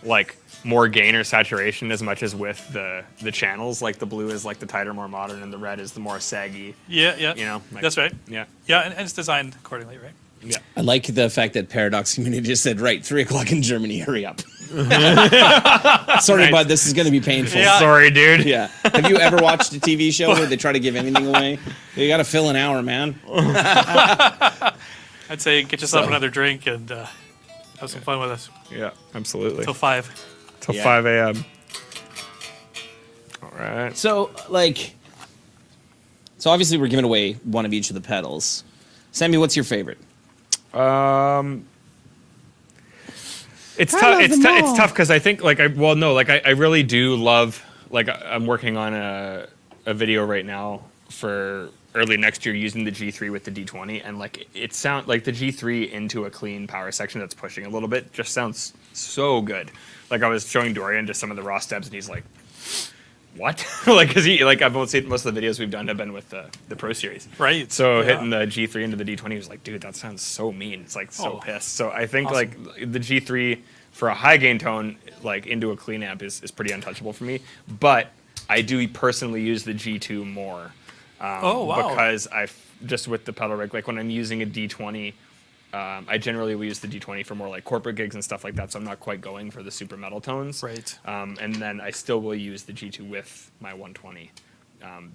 like more gain or saturation as much as with the channels. Like the blue is like the tighter, more modern, and the red is the more saggy. Yeah. You know, like, That's right. Yeah, Yeah, and it's designed accordingly, right? yeah. I like the fact that Paradox Community just said, right, 3 o'clock in Germany, hurry up. Sorry, Nice. bud, this is going to be painful. Yeah. Sorry, dude. Yeah. Have you ever watched a TV show where they try to give anything away? You got to fill an hour, man. I'd say get yourself So- another drink and have some fun with us Yeah, absolutely. till 5. Till Yeah. 5 a.m. All right. So, so obviously we're giving away one of each of the pedals. Sammy, what's your favorite? It's tough. It's tough because I think I really do love I'm working on a video right now for early next year using the G3 with the D20, and it sound like the G3 into a clean power section that's pushing a little bit just sounds so good. Like I was showing Dorian just some of the raw steps, and he's like, "What?" Because I've most of the videos we've done have been with the Pro Series, Right. So Yeah. hitting the G3 into the D20, he was like, "Dude, that sounds so mean." It's like so pissed. So I think Awesome. the G3 for a high gain tone into a clean amp is pretty untouchable for me. But I do personally use the G2 more. Oh, wow. Because just with the pedal rig, when I'm using a D20, I generally will use the D20 for more like corporate gigs and stuff like that. So I'm not quite going for the super metal tones. Right. And then I still will use the G2 with my 120.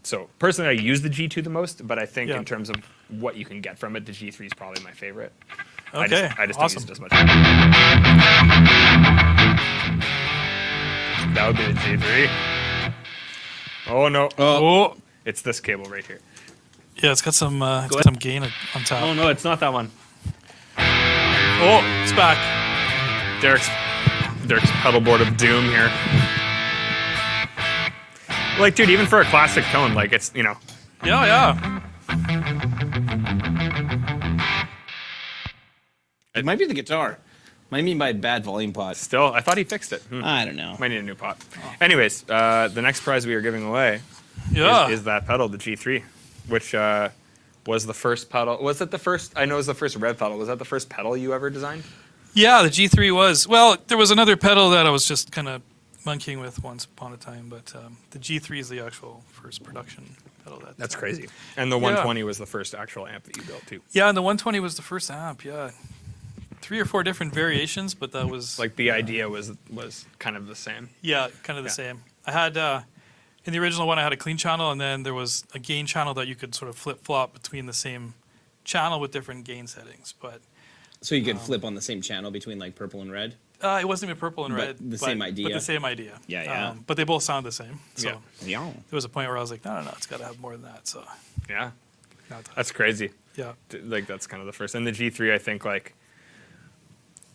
So personally, I use the G2 the most, but I think in terms of what you can get from it, the G3 is probably my favorite. Okay. I just Awesome. don't use it as much. That would be the G3. Oh no! Oh. It's this cable right here. Yeah, it's got some gain on top. Oh no, it's not that one. Oh, it's back. Derek's pedal board of doom here. Dude, even for a classic tone, it's Yeah. It might be the guitar. Might mean by bad volume pot. still. I thought he fixed it. I don't know. Might need a new pot. Anyways, the next prize we are giving away Yeah. is that pedal, the G3, which was the first pedal. Was it the first? I know it was the first Revv pedal. Was that the first pedal you ever designed? Yeah, the G3 was. Well, there was another pedal that I was just kind of monkeying with once upon a time, but the G3 is the actual first production pedal. That's crazy. And the 120 was the first actual amp that you built too. Yeah, and the 120 was the first amp. Yeah, 3 or 4 different variations, but that was The idea was kind of the same. yeah, kind of the same. I had in the original one, I had a clean channel, and then there was a gain channel that you could sort of flip flop between the same channel with different gain settings, but. So you could flip on the same channel between purple and red? It wasn't even purple and But red. the same idea. But the same idea. Yeah. But they both sound the same. So Yeah. Yeah. there was a point where I was like, no, it's got to have more than that. So Yeah, now it does. that's crazy. Yeah. That's kind of the first. And the G3, I think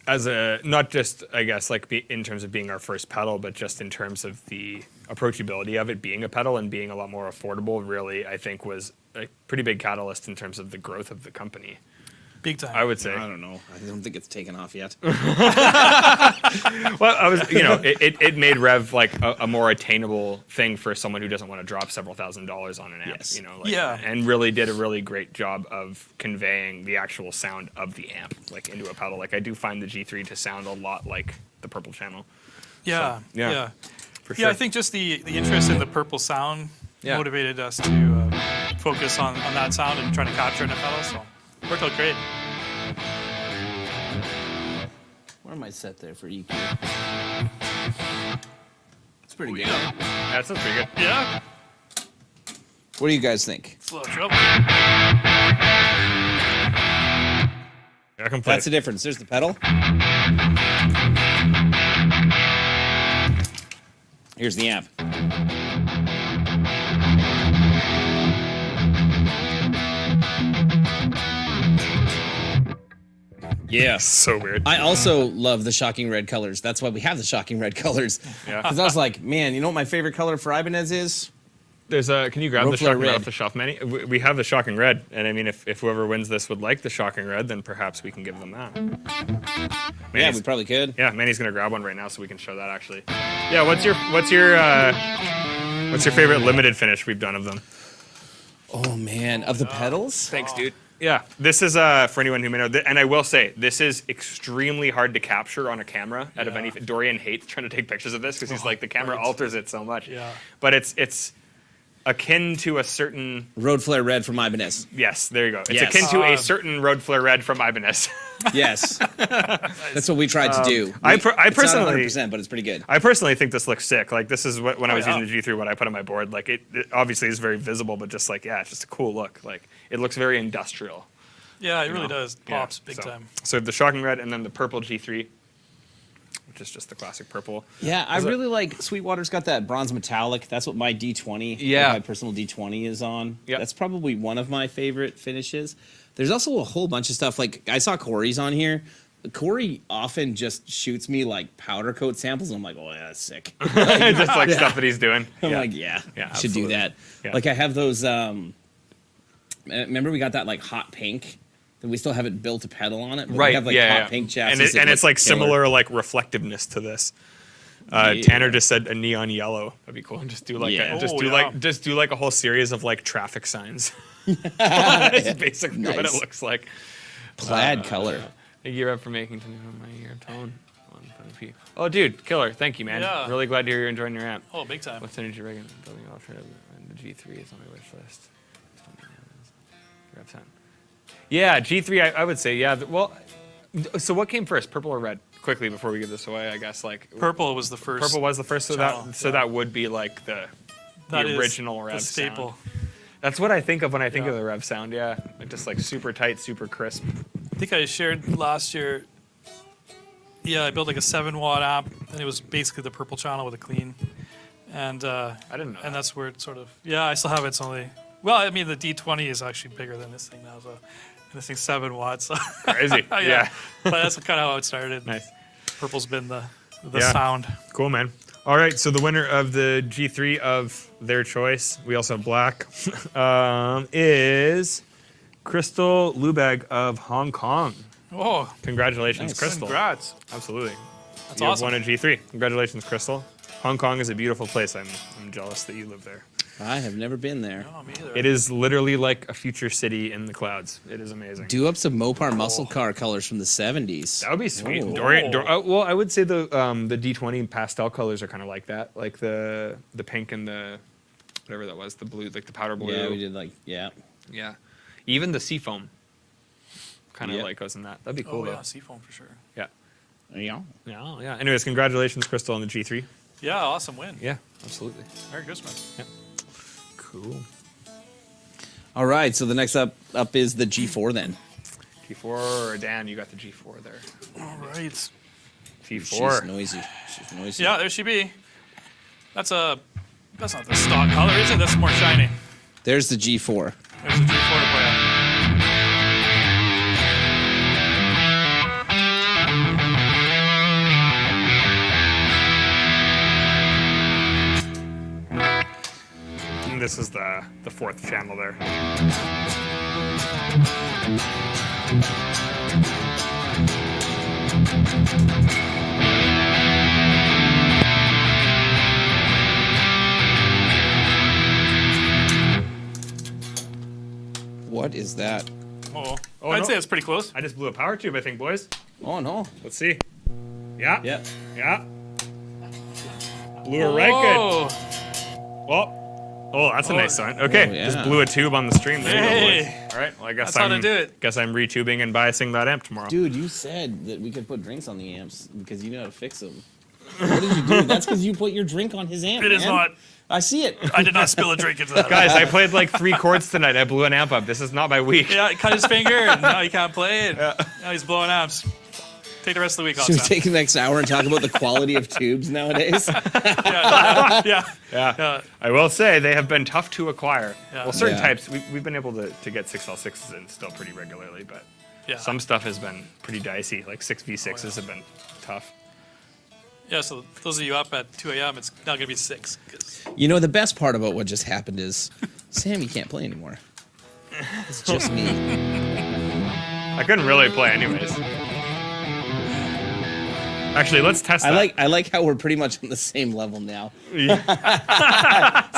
as a not just I guess in terms of being our first pedal, but just in terms of the approachability of it being a pedal and being a lot more affordable, really I think was a pretty big catalyst in terms of the growth of the company. Big time. I would say. I don't know. I don't think it's taken off yet. Well, I was, it made Revv like a more attainable thing for someone who doesn't want to drop several $1,000s on an amp. Yes. Yeah. And really did a really great job of conveying the actual sound of the amp, like into a pedal. Like I do find the G3 to sound a lot like the Purple channel. Yeah. So, yeah. For sure. Yeah, I think just the interest in the Purple sound motivated us to focus on that sound and trying to capture it in a pedal. So worked out great. Where am I set there for EQ? It's pretty good. Yeah, that sounds pretty good. Yeah. What do you guys think? Slow trouble. I can play. That's the difference. There's the pedal. Here's the amp. Yeah. So weird. I also love the shocking red colors. That's why we have the shocking red colors. Yeah. Because I was like, man, you know what my favorite color for Ibanez is? There's a. Can you grab the Road shocking Flare red red. off the shelf, Manny? We have the shocking red, and I mean, if whoever wins this would like the shocking red, then perhaps we can give them that. Yeah, Manny's- we probably could. Yeah, Manny's gonna grab one right now, so we can show that actually. Yeah, what's your favorite limited finish we've done of them? Oh man, of the pedals? Thanks, dude. Yeah, this is for anyone who may know, and I will say this is extremely hard to capture on a camera. Out of any, Dorian hates trying to take pictures of this because he's like the camera alters it so much. Yeah. But it's akin to a certain. Road Flare red from Ibanez. Yes, there you go. It's Yes. akin to a certain Road Flare red from Ibanez. Yes. That's what we tried to do. I It's not personally- 100%, but it's pretty good. I personally think this looks sick. Like this is when I was yeah. using the G3, what I put on my board. Like it obviously is very visible, but just like it's just a cool look. Like it looks very industrial. Yeah, it really does. Yeah, Pops big time. So the shocking red and then the purple G3, which is just the classic purple. Yeah, I really like Sweetwater's got that bronze metallic. That's what my D20, Yeah. my personal D20 is on. Yep. That's probably one of my favorite finishes. There's also a whole bunch of stuff. Like I saw Corey's on here. Corey often just shoots me like powder coat samples, and I'm like, oh yeah, that's sick. Just like stuff that he's doing. I'm yeah. like, yeah, Yeah, should do absolutely. that. Yeah. Like I have those. Remember we got that like hot pink. And we still haven't built a pedal on it. But Right. We have like yeah. hot pink chassis. And, that and it's look like killer. similar like reflectiveness to this. Tanner just said a neon yellow. That'd be cool. And just do like Yeah. just do like a whole series of like traffic signs. That's basically what it Nice. looks like. plaid color. Thank you, Revv, for making to my ear tone. Oh, dude, killer! Thank you, man. Yeah. Really glad to hear you're enjoying your amp. Oh, big time. What's energy Reagan building alternative? And the G3 is on my wish list. Revv sound. Yeah, G3. I would say yeah. Well, so what came first, purple or red? Quickly before we give this away, I guess like Purple was the first. purple was the first. So channel, that would be like the That is original Revv the staple. sound. That's what I think of when I think Yeah. of the Revv sound. Yeah, like just like super tight, super crisp. I think I shared last year. Yeah, I built like a 7-watt amp, and it was basically the Purple channel with a clean. And I didn't know. and that's where it sort of. Yeah, I still have it. It's only. Well, I mean, the D20 is actually bigger than this thing now. So, and this thing's 7 watts. So. Crazy. Yeah. But that's kind of how it started. Nice. Purple's been the Yeah. sound. Cool, man. All right, so the winner of the G3 of their choice, we also have black, is Crystal Lubeg of Hong Kong. Oh, Congratulations, Nice. Crystal. congrats. Absolutely. That's You awesome. have won a G3. Congratulations, Crystal. Hong Kong is a beautiful place. I'm jealous that you live there. I have never been there. No, me either. It is literally like a future city in the clouds. It is amazing. Do up some Mopar muscle car colors from the 70s. That would be sweet. Whoa. Well, I would say the D20 pastel colors are kind of like that, like the pink and the whatever that was, the blue, like the powder blue. Yeah, we did like, yeah. Yeah, even the seafoam kind of Yeah. like goes in that. That'd be cool Oh, though. yeah, seafoam for sure. Yeah. Yeah. Yeah. Yeah. Anyways, congratulations, Crystal, on the G3. Yeah, awesome win. Yeah, absolutely. Merry Christmas. Cool. All right, so the next up is the G4 then. G4, Dan, you got the G4 there. All right. She's G4. noisy. She's noisy. Yeah, there she be. That's not the stock color, is it? That's more shiny. There's the G4. There's the G4 to play on. And this is the fourth channel there. What is that? Oh, Oh, I'd no. say it's pretty close. I just blew a power tube, I think, boys. Oh no. Let's see. Yeah. Yep. Yeah. Blew it right good. Oh, Oh, that's a nice sign. Okay, Oh, yeah. just blew a tube on the stream. There you go, Hey. boys. All right, well, I guess That's how to do it. Guess I'm retubing and biasing that amp tomorrow. Dude, you said that we could put drinks on the amps because you know how to fix them. What did you do? That's because you put your drink on his amp. It is man. not. I see it. I did not spill a drink into that. Guys, I played like 3 chords tonight. I blew an amp up. This is not my week. Yeah, he cut his finger, and now he can't play. And now he's blowing amps. Take the rest of the week off. Should we Sam. take the next hour and talk about the quality of tubes nowadays? Yeah. I will say they have been tough to acquire. Yeah. Well, certain Yeah. types, we've been able to get 6L6s in still pretty regularly, but Yeah. some stuff has been pretty dicey. Like 6V6s have been tough. Yeah, so those of you up at 2 a.m., it's now going to be 6. 'Cause You know, the best part about what just happened is Sammy can't play anymore. It's just me. I couldn't really play anyways. Actually, let's test that. I like how we're pretty much on the same level now.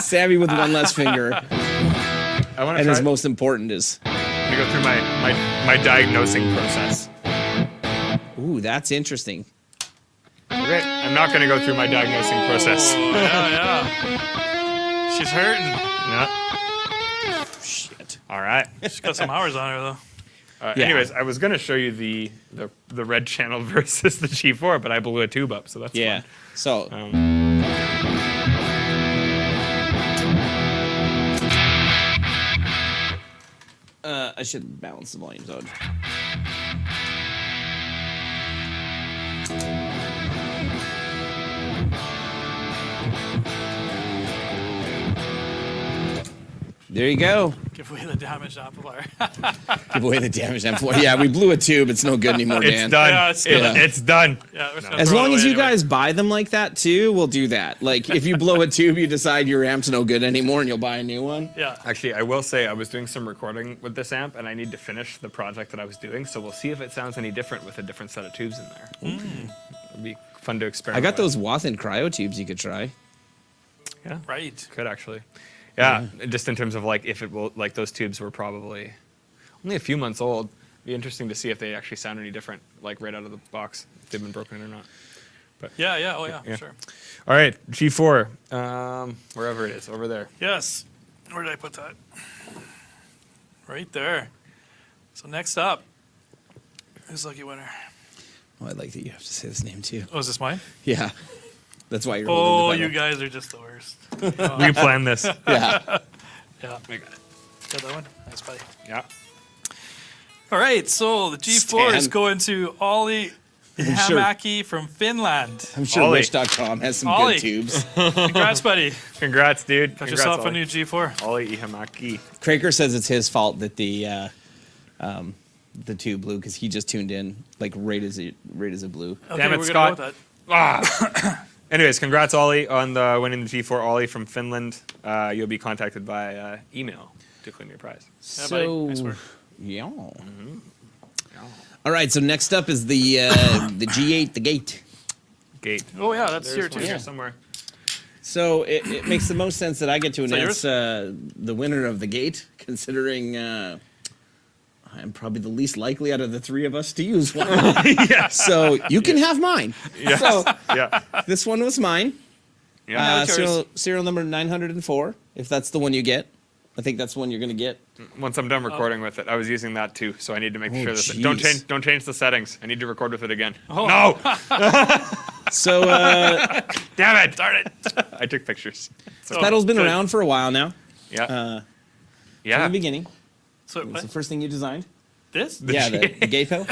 Sammy with one less finger, I want to and try. his most important is. I'm gonna go through my diagnosing process. Ooh, that's interesting. Okay, I'm not gonna go through my diagnosing process. Oh, yeah. She's hurting. Yeah. Shit. All right. She's got some hours on her, though. Yeah. Anyways, I was gonna show you the red channel versus the G4, but I blew a tube up, so that's Yeah. fun. So I should balance the volumes out. There you go. Give away the damaged amplifier. Give away the damaged M4. Yeah, we blew a tube. It's no good anymore, It's Dan. done. Yeah, It's done. Yeah, we're just gonna As throw it long as away you anyway. guys buy them like that too, we'll do that. Like if you blow a tube, you decide your amp's no good anymore, and you'll buy a new one. Yeah. Actually, I will say I was doing some recording with this amp, and I need to finish the project that I was doing, so we'll see if it sounds any different with a different set of tubes in there. It'd be fun to I experiment. got those with. Wathen cryo tubes you could try. Yeah, Right. could actually. Yeah, just in terms of like if it will, like those tubes were probably only a few months old. Be interesting to see if they actually sound any different, like right out of the box, if they've been broken or not. Yeah, yeah. Oh, yeah, Yeah. sure. All right, G4, wherever it is, over there. Yes. Where did I put that? Right there. So next up, who's lucky winner? Oh, I like that you have to say this name too. Oh, is this mine? Yeah, that's why you're. Oh, holding the you pedal. guys are just the worst. We planned this. Yeah. Yeah. I got it. Got that one? Thanks, buddy. Yeah. All right, so the G4 is Stan. going to Ollie sure- Hamaki from Finland. I'm sure Ollie. Wish.com has some Ollie. good tubes. Congrats, buddy. Congrats, dude. Got Congrats, yourself a Ollie. new G4. Ollie Ihamaki. Craker says it's his fault that the tube blew because he just tuned in like right as it blew. Okay, Damn it, we're Scott. gonna go with that. Ah. Anyways, congrats, Ollie, on the winning the G4. Ollie from Finland. You'll be contacted by email to claim your prize. Yeah, buddy. Nice So, work. yeah. All right. So next up is the G8, the Gate. Gate. Oh, yeah, that's There's here, one too. here somewhere. So it makes the most sense that I get to that announce the winner of the Gate, considering I'm probably the least likely out of the three of us to use one. Yeah. So you can have mine. Yes. So Yeah. this one was mine. Yeah. it's yours. Serial number 904, if that's the one you get. I think that's the one you're going to get. Once I'm done recording with it, I was using that too, so I need to make sure that jeez. don't change the settings. I need to record with it again. Oh. No! So Damn it! Darn it! I took pictures. So, pedal's been good. around for a while now. yeah. From Yeah. the beginning. So, It was what? the first thing you designed. This? Yeah, the gate pedal.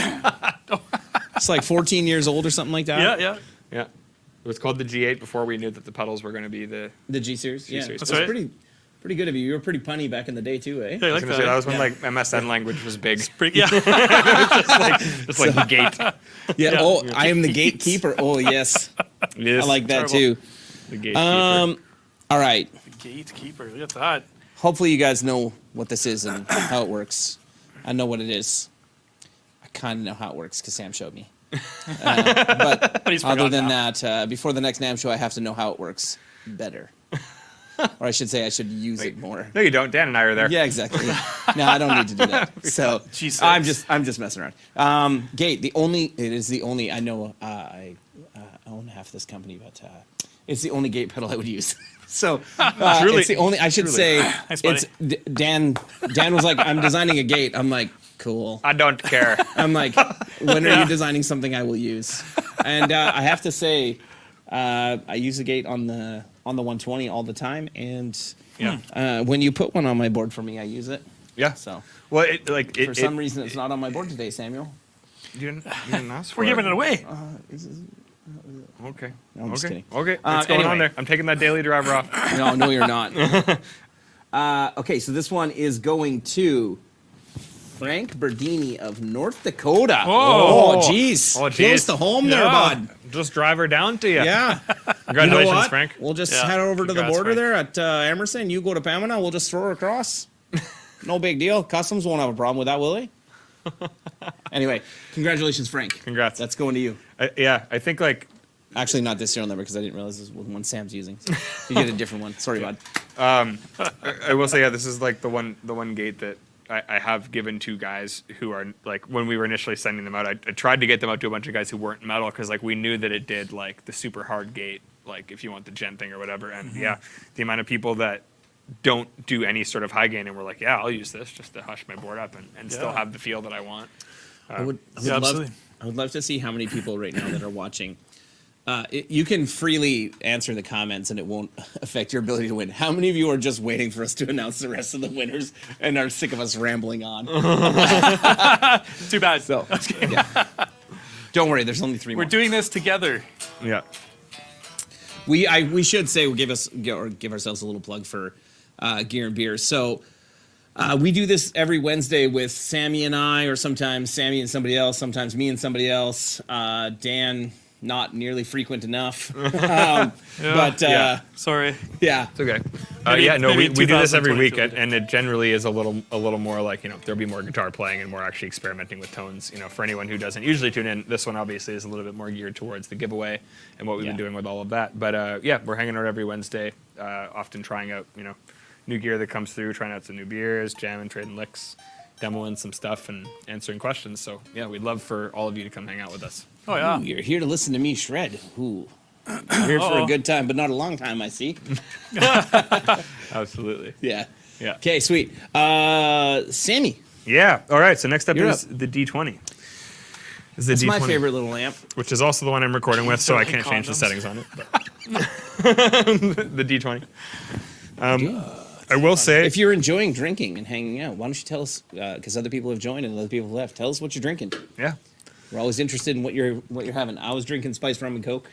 It's like 14 years old or something like that. Yeah, yeah. Yeah. It was called the G8 before we knew that the pedals were going to be the. The G series. Yeah, G-series. that's That's right. pretty good of you. You were pretty punny back in the day too, eh? Yeah, I I like was gonna say, that was when yeah. like MSN language was big. Yeah. Just like gate. Yeah. Yeah. Oh, I am the gatekeeper. Oh yes, Yes, I like that Terrible. too. the gatekeeper. All right. Gatekeeper. Look at that. Hopefully you guys know what this is and how it works. I know what it is. I kind of know how it works because Sam showed me. But he's other forgotten than now. that, before the next NAMM show, I have to know how it works better. Or I should say I should use it more. No, you don't. Dan and I are there. Yeah, exactly. No, I don't need to do that. So G6. I'm just messing around. Gate, it is the only I know. I own half this company, but it's the only gate pedal I would use. So Truly. it's the only. I should say Thanks, buddy. it's Dan. Dan was like, I'm designing a gate. I'm like, cool. I don't care. I'm like, when are you designing something I will use? And I have to say, I use the gate on the 120 all the time, and when you put one on my board for me, I use it. Yeah. So Well, for some reason, it's not on my board today, Samuel. You didn't ask for We're giving it away. Okay. No, I'm just kidding. Okay. What's going on Anyway. there? I'm taking that daily driver off. No, you're not. Okay, so this one is going to Frank Berdini of North Dakota. Oh. Jeez. Oh, geez. Close to home there, Yeah. bud. Just drive her down to you. Yeah. Congratulations, You know what? Frank. We'll just Yeah. head over to the Congrats, border Frank. there at Emerson. You go to Pamina. We'll just throw her across. No big deal. Customs won't have a problem with that, will they? Anyway, congratulations, Frank. Congrats. That's going to you. I think like Actually, not this serial number because I didn't realize this was one Sam's using. So you get a different one. Sorry, bud. I will say, this is like the one gate that I have given to guys who are like, when we were initially sending them out, I tried to get them out to a bunch of guys who weren't metal because like we knew that it did like the super hard gate, like if you want the gen thing or whatever. And the amount of people that don't do any sort of high gain and we're like, yeah, I'll use this just to hush my board up and still have the feel that I want. I would absolutely. love to see how many people right now that are watching. You can freely answer the comments and it won't affect your ability to win. How many of you are just waiting for us to announce the rest of the winners and are sick of us rambling on? Too bad. So, yeah. Don't worry, there's only 3 more. We're doing this together. Yeah. We should say give ourselves a little plug for Gear and Beer. So we do this every Wednesday with Sammy and I, or sometimes Sammy and somebody else, sometimes me and somebody else. Dan, not nearly frequent enough. Sorry. Yeah. It's okay. Maybe We do this every 2022 week, will do. and it generally is a little more like, there'll be more guitar playing and more actually experimenting with tones. For anyone who doesn't usually tune in, this one obviously is a little bit more geared towards the giveaway and what we've been doing with all of that. But we're hanging out every Wednesday, often trying out new gear that comes through, trying out some new beers, jamming, trading licks, demoing some stuff, and answering questions. So yeah, we'd love for all of you to come hang out with us. Oh yeah. Ooh, you're here to listen to me shred. Ooh. You're here for a good time, but not a long time, I see. Absolutely. Yeah. Yeah. Okay, sweet. Sammy. Yeah. All right. So next up You're is up. the D20. This is the It's D20, my favorite little amp. which is also the one I'm recording with, so I Like can't change the condoms. settings on it. But the D20. I will say, If you're enjoying drinking and hanging out, why don't you tell us? Because other people have joined and other people have left. Tell us what you're drinking. yeah, We're always interested in what you're having. I was drinking spiced rum and coke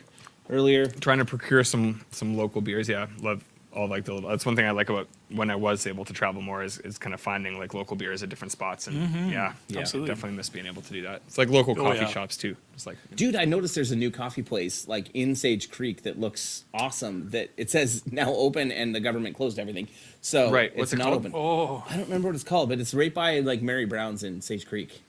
earlier. trying to procure some local beers. Yeah, love all like the. That's one thing I like about when I was able to travel more is kind of finding like local beers at different spots, and yeah, Absolutely. definitely miss being able to do that. It's like local coffee yeah. shops too. It's like Dude, I noticed there's a new coffee place like in Sage Creek that looks awesome. That it says now open and the government closed everything. So Right, it's what's it not called? open. Oh. I don't remember what it's called, but it's right by like Mary Brown's in Sage Creek.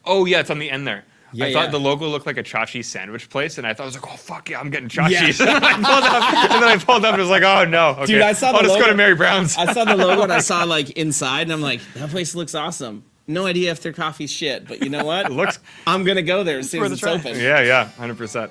oh yeah, it's on the end there. Yeah, I thought yeah. the logo looked like a Chachi sandwich place, and I thought I was like, oh fuck yeah, I'm getting Chachi's. And then I pulled up and was like, oh no, okay. Dude, I saw the I'll just go logo. to Mary Brown's. I saw the logo and I saw like inside and I'm like, that place looks awesome. No idea if their coffee's shit, but you know what? It looks. I'm gonna go there as soon as Worth it's a try. open. Yeah, 100%.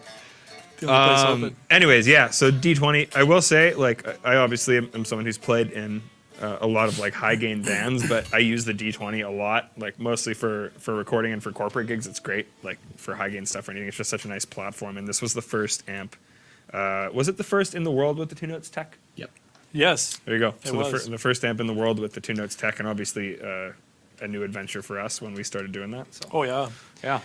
The only place open. Anyways, yeah. So D20, I will say, like, I obviously am someone who's played in a lot of like high gain bands, but I use the D20 a lot, like mostly for recording and for corporate gigs. It's great, like for high gain stuff or anything. It's just such a nice platform. And this was the first amp. Was it the first in the world with the 2 notes tech? Yep. Yes. There you go. It So was. the first amp in the world with the 2 notes tech, and obviously a new adventure for us when we started doing that. So Oh yeah. yeah.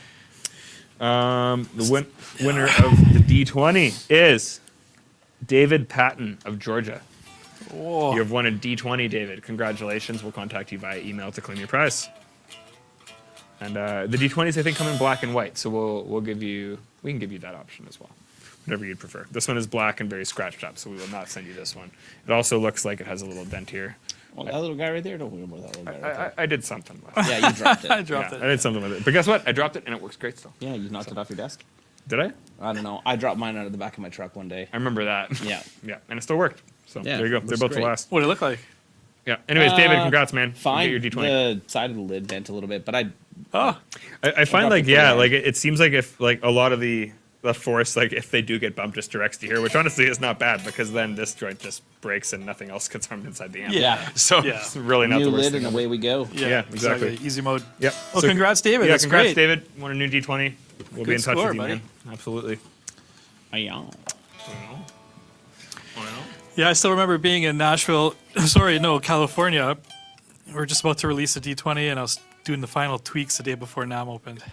The winner of the D20 is David Patton of Georgia. Oh. You have won a D20, David. Congratulations. We'll contact you via email to claim your prize. And the D20s, I think, come in black and white, so we can give you that option as well, whatever you'd prefer. This one is black and very scratched up, so we will not send you this one. It also looks like it has a little dent here, Well, that little guy right there. Don't worry about that little guy right there. I did something with it. Yeah, you dropped it. I dropped I it. did something with it. But guess what? I dropped it and it works great still. Yeah, you knocked it off your desk. Did I? I don't know. I dropped mine out of the back of my truck one day. I remember that. Yeah. Yeah, and it still worked. So Yeah, there you go. They're looks both great. the last. What did it look like? Yeah. Anyways, David, congrats, man. Fine. You get your D20. The side of the lid bent a little bit, but I Oh, I find dropped like it pretty hard. like it seems like if like a lot of the force, like if they do get bumped, just directs to here, which honestly is not bad because then this joint just breaks and nothing else gets harmed inside the amp. Yeah. So Yeah. it's really not new the worst lid thing and ever. away we go. Yeah, exactly. Easy mode. Yep. Well, So- congrats, David. Yeah, That's congrats, great. David. Want a new D20? We'll be Good in touch score, with you, buddy. man. Absolutely. Yeah. Yeah, I still remember being in Nashville. Sorry, no, California. We were just about to release a D20, and I was doing the final tweaks the day before NAMM opened.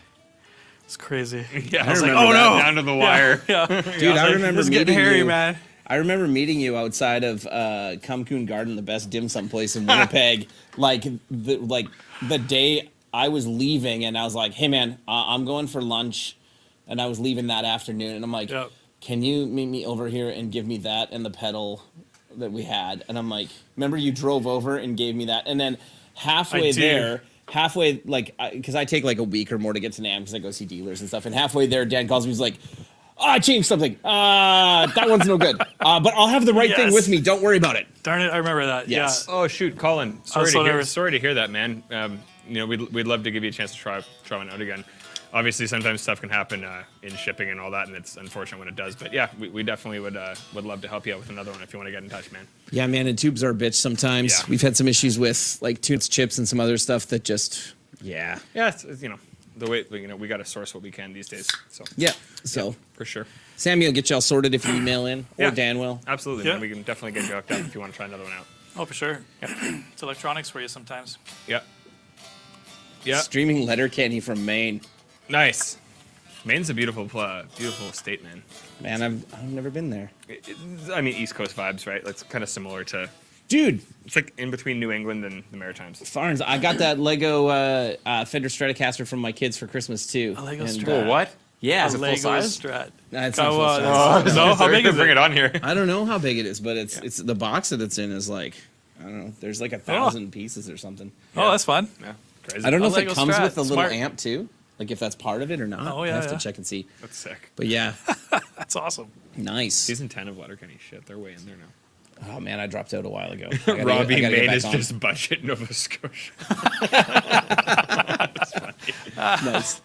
It's crazy. Yeah, I was like, remember oh that. no, down to the wire. Yeah. Dude, I remember It's getting meeting hairy, you. man. I remember meeting you outside of Kumkoon Garden, the best dim sum place in Winnipeg. like the day I was leaving, and I was like, "Hey, man, I'm going for lunch," and I was leaving that afternoon, and I'm like, Yep. "Can you meet me over here and give me that and the pedal that we had?" And I'm like, "Remember, you drove over and gave me that," and then halfway I do. there. Halfway, like, because I take like a week or more to get to NAMM because I go see dealers and stuff. And halfway there, Dan calls me. He's like, I changed something. That one's no good. But I'll have the right thing Yes. with me. Don't worry about it. Darn it, I remember that. Yes. Oh shoot, Colin. I was so nervous. Sorry to hear that, man. We'd love to give you a chance to try one out again. Obviously, sometimes stuff can happen in shipping and all that, and it's unfortunate when it does. But yeah, we definitely would love to help you out with another one if you want to get in touch, man. Yeah, man, and tubes are a bitch sometimes. Yeah. We've had some issues with like tunes, chips, and some other stuff that just, Yeah, it's, the way we got to source what we can these days. So yeah. So for sure, Sammy will get y'all sorted if you email in, or Yeah. Dan will. absolutely, Yeah. man. We can definitely get you hooked up if you want to try another one out. Oh, for sure. It's electronics for you sometimes. Yeah. Yeah. Streaming Letterkenny from Maine. Nice. Maine's a beautiful state, man. Man, I've never been there. I mean, East Coast vibes, right? It's kind of similar to. Dude, It's like in between New England and the Maritimes. Farns, I got that Lego Fender Stratocaster from my kids for Christmas too. A Lego And, Strat. what? Yeah, Is it full Lego size? Strat. Nah, it's Oh, not full uh, size. No, how Sorry big to is bring it? it on here? I don't know how big it is, but it's the box that it's in is like, I don't know. There's like 1,000 pieces or something. Oh, that's fun. Yeah, crazy. I don't know A if Lego it comes Strat, with the little smart. amp too, like if that's part of it or not. Oh, yeah, I have yeah. to check and see. That's sick. But yeah, That's awesome. nice. Season 10 of Letterkenny, shit, they're way in there now. Oh man, I dropped out a while ago. I gotta Robbie get Maine back is on. just budget Nova Scotia. Nice.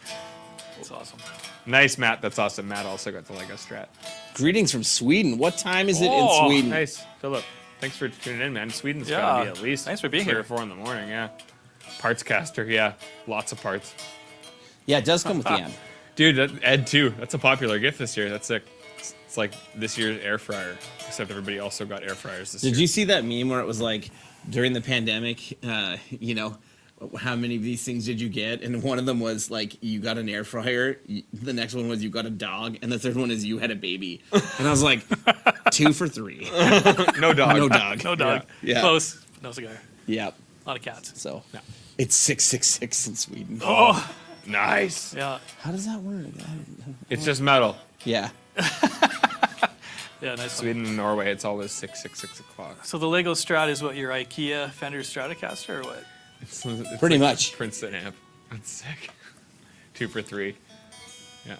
That's awesome. Nice, Matt. That's awesome. Matt also got the Lego Strat. Greetings from Sweden. What time is it in Oh, Sweden? Nice. Philip, thanks for tuning in, man. Sweden's Yeah. got to be at least Thanks for being 3 here. or 4 in the morning, yeah. Parts caster, yeah. Lots of parts. Yeah, it does come with the amp. Dude, Ed too. That's a popular gift this year. That's sick. It's like this year's air fryer, except everybody also got air fryers this year. Did you see that meme where it was like during the pandemic, how many of these things did you get? And one of them was like, you got an air fryer. The next one was you got a dog. And the third one is you had a baby. And I was like, 2 for 3. No dog. No dog. No dog. Yeah. Close. No cigar. Yeah. A lot of cats. So Yeah. it's 666 in Sweden. Oh, Nice. yeah. How does that work? It's just metal. Yeah. Yeah, nice one. Sweden and Norway, it's always 6 o'clock. So the Lego Strat is what, your IKEA Fender Stratocaster or what? It's Pretty like much. Princeton amp. That's sick. 2 for 3. Yeah.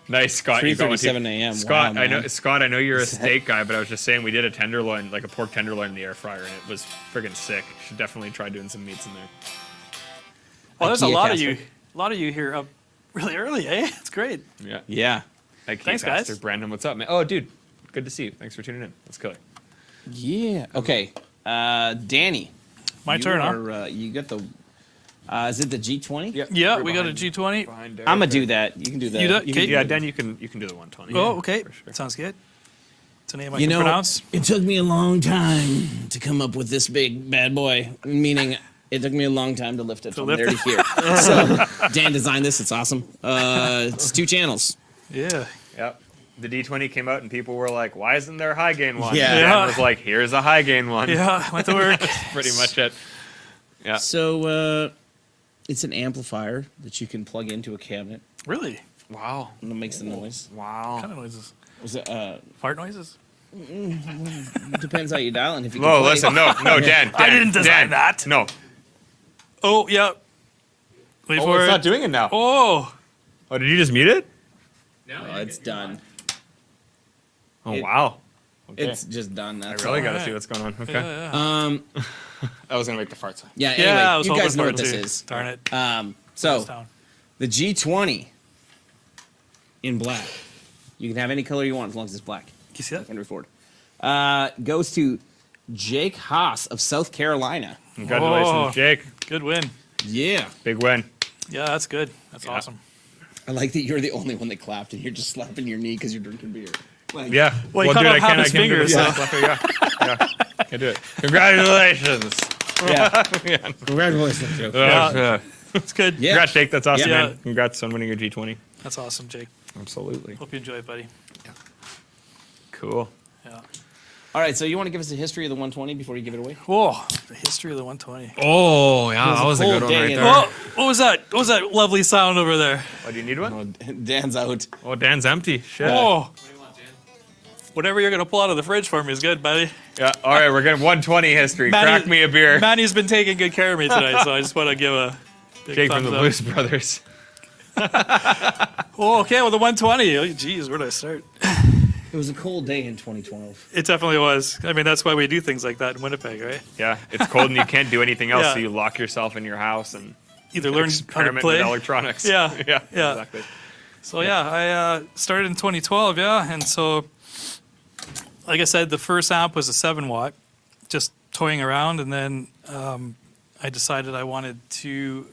Nice, Scott. You got one too. 3:37 a.m. Scott, Wow, I know. man. Scott, I know you're a steak guy, but I was just saying we did a tenderloin, like a pork tenderloin in the air fryer, and it was friggin' sick. Should definitely try doing some meats in there. Well, there's a IKEA lot caster. of you. A lot of you here up really early, eh? It's great. Yeah. Yeah. Thanks, Thanks, guys. Brandon, what's up, man? Oh, dude, good to see you. Thanks for tuning in. That's killer. Yeah. Okay. Danny. My you turn, huh? are, you got the. Is it the G20? Yeah, we got a G20. I'm gonna do that. You can do that. You do- can okay. Yeah, Dan, you can do the 120. Oh, okay. For sure. Sounds good. It's a name I You can know, pronounce. it took me a long time to come up with this big bad boy. Meaning, it took me a long time to lift it from lift there to here. So Dan designed this. It's awesome. It's 2 channels. Yeah. Yep. The D20 came out and people were like, "Why isn't there a high gain one?" Yeah. And Dan Yeah. was like, "Here's a high gain one." Yeah, went to work. Pretty much it. Yeah. So it's an amplifier that you can plug into a cabinet, Really? Wow. and it makes the noise. Wow. What kind of noises? Was it? Fart noises? Depends how you dial and if you No, can play. listen, no, Dan. I didn't design that. No. Oh, yeah. Wait Oh, for it's it. not doing it now. Oh. Oh, did you just mute it? No, it's done. Oh, wow. Okay. It's just done. I That's really all. got to see what's going on. Okay. Yeah. I was going to make the fart sound. Yeah, Yeah, I anyway, was you hoping guys know for what it this too. is. Darn it. So, It's down. the G20 in black. You can have any color you want as long as it's black. Can you see that? Henry Ford. Goes to Jake Haas of South Carolina. Congratulations, Oh. Jake. Good win. Yeah. Big win. Yeah, that's good. That's awesome. I like that you're the only one that clapped and you're just slapping your knee because you're drinking beer. Like, Yeah. Well, he cut off half his finger, do so- Yeah. Can do it. Congratulations. Yeah. Yeah. Congratulations, Joe. Yeah. It's good. Yeah. Congrats, Jake. That's awesome, Yeah. man. Congrats on winning your G20. That's awesome, Jake. Absolutely. Hope you enjoy it, buddy. Cool. Yeah. All right, so you want to give us a history of the 120 before you give it away? Whoa, the history of the 120. Oh, yeah. That was a cold day in- Oh, what was that? What was that lovely sound over there? Oh, do you need one? Oh, Dan's out. Oh, Dan's empty. Shit. Oh. Whatever you're going to pull out of the fridge for me is good, buddy. Yeah. All right. We're getting 120 history. Manny- Crack me a beer. Manny's been taking good care of me tonight, so I just want to give a big Jake from thumbs the up. Blues Brothers. Oh, okay, well, the 120. Oh, geez, where do I start? It was a cold day in 2012. It definitely was. I mean, that's why we do things like that in Winnipeg, right? Yeah. It's cold and you can't do anything else, Yeah. so you lock yourself in your house and Either learn how to experiment play. with electronics. Yeah. Yeah. Yeah. Exactly. So yeah, I started in 2012, yeah, and so like I said, the first amp was a 7-watt, just toying around, and then I decided I wanted to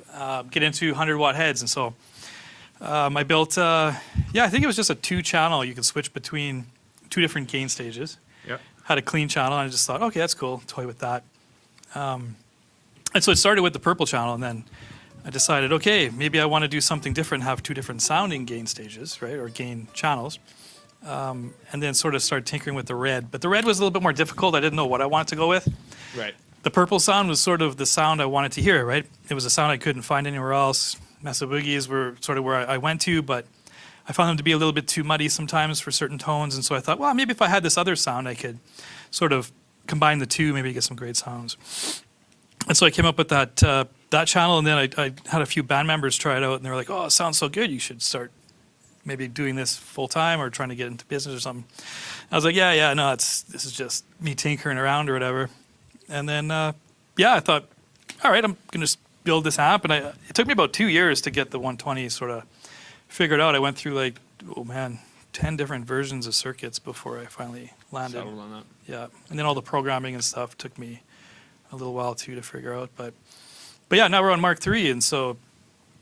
get into 100-watt heads, and so I built, I think it was just a 2-channel. You could switch between 2 different gain stages. Yep. Had a clean channel, and I just thought, okay, that's cool, toy with that. And so it started with the purple channel, and then I decided, okay, maybe I want to do something different, have 2 different sounding gain stages, right, or gain channels, and then sort of start tinkering with the red. But the red was a little bit more difficult. I didn't know what I wanted to go with. Right. The purple sound was sort of the sound I wanted to hear, right? It was a sound I couldn't find anywhere else. Mesa Boogies were sort of where I went to, but I found them to be a little bit too muddy sometimes for certain tones, and so I thought, well, maybe if I had this other sound, I could sort of combine the 2, maybe get some great sounds. And so I came up with that channel, and then I had a few band members try it out, and they were like, "Oh, it sounds so good. You should start maybe doing this full time or trying to get into business or something." I was like, "Yeah, no, this is just me tinkering around or whatever." And then, I thought, "All right, I'm gonna just build this amp." And it took me about 2 years to get the 120 sort of figured out. I went through 10 different versions of circuits before I finally landed. Settled on that. Yeah, and then all the programming and stuff took me a little while too to figure out, but yeah, now we're on Mark III, and so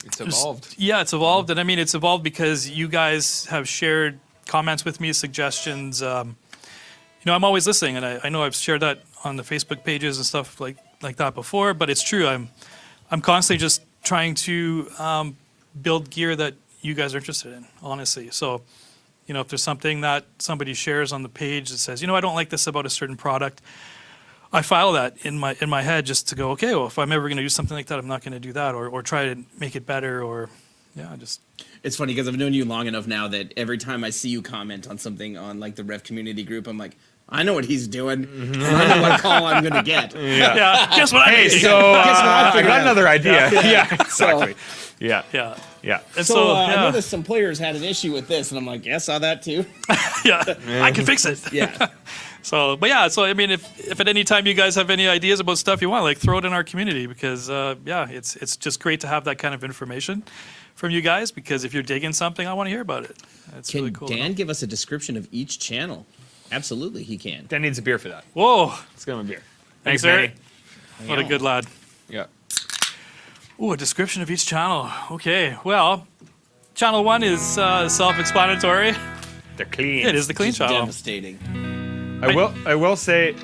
It's evolved. yeah, it's evolved, and I mean it's evolved because you guys have shared comments with me, suggestions. I'm always listening, and I know I've shared that on the Facebook pages and stuff like that before, but it's true. I'm constantly just trying to build gear that you guys are interested in, honestly. So, if there's something that somebody shares on the page that says, I don't like this about a certain product, I file that in my head just to go, okay, well, if I'm ever going to do something like that, I'm not going to do that, or try to make it better, or just. It's funny because I've known you long enough now that every time I see you comment on something on the Revv community group, I'm like, I know what he's doing. And I know what call I'm going to get. Yeah, guess what I Hey, made? so I figured got out. another idea. Yeah, exactly. Yeah. Yeah. Yeah. And So, I yeah, noticed some players had an issue with this, and I'm like, yeah, I saw that too. yeah, I can fix it. Yeah. So I mean, if at any time you guys have any ideas about stuff you want, throw it in our community, because it's just great to have that kind of information from you guys, because if you're digging something, I want to hear about it. It's Can really cool. to Dan know. give us a description of each channel? Absolutely, he can. Dan needs a beer for that. Whoa, Let's give him a beer. Thanks, Manny. what a good lad. Yeah. Ooh, a description of each channel. Okay, well, channel 1 is self-explanatory. They're clean. It is the clean Just channel. devastating. I will say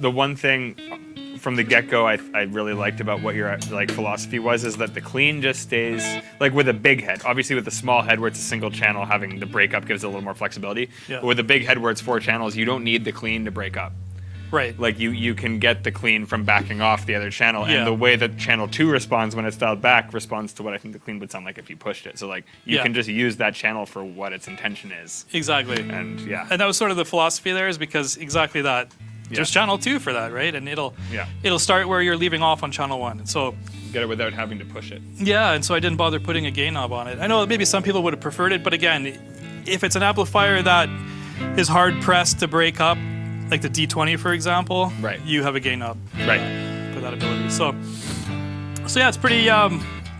the one thing from the get-go I really liked about what your philosophy was is that the clean just stays with a big head. Obviously with the small head where it's a single channel, having the breakup gives it a little more flexibility. Yeah. But with a big head where it's 4 channels, you don't need the clean to break up. Right. Like you can get the clean from backing off the other channel, Yeah. and the way that channel 2 responds when it's dialed back responds to what I think the clean would sound like if you pushed it. So like you can just use that channel for what its intention is. Exactly. And And that was sort of the philosophy there, is because exactly that. There's channel 2 for that, right? And it'll start where you're leaving off on channel 1. And so get it without having to push it. yeah, and so I didn't bother putting a gain knob on it. I know maybe some people would have preferred it, but again, if it's an amplifier that is hard pressed to break up, like the D20 for example, Right. you have a gain knob Right. for that ability. So yeah, it's pretty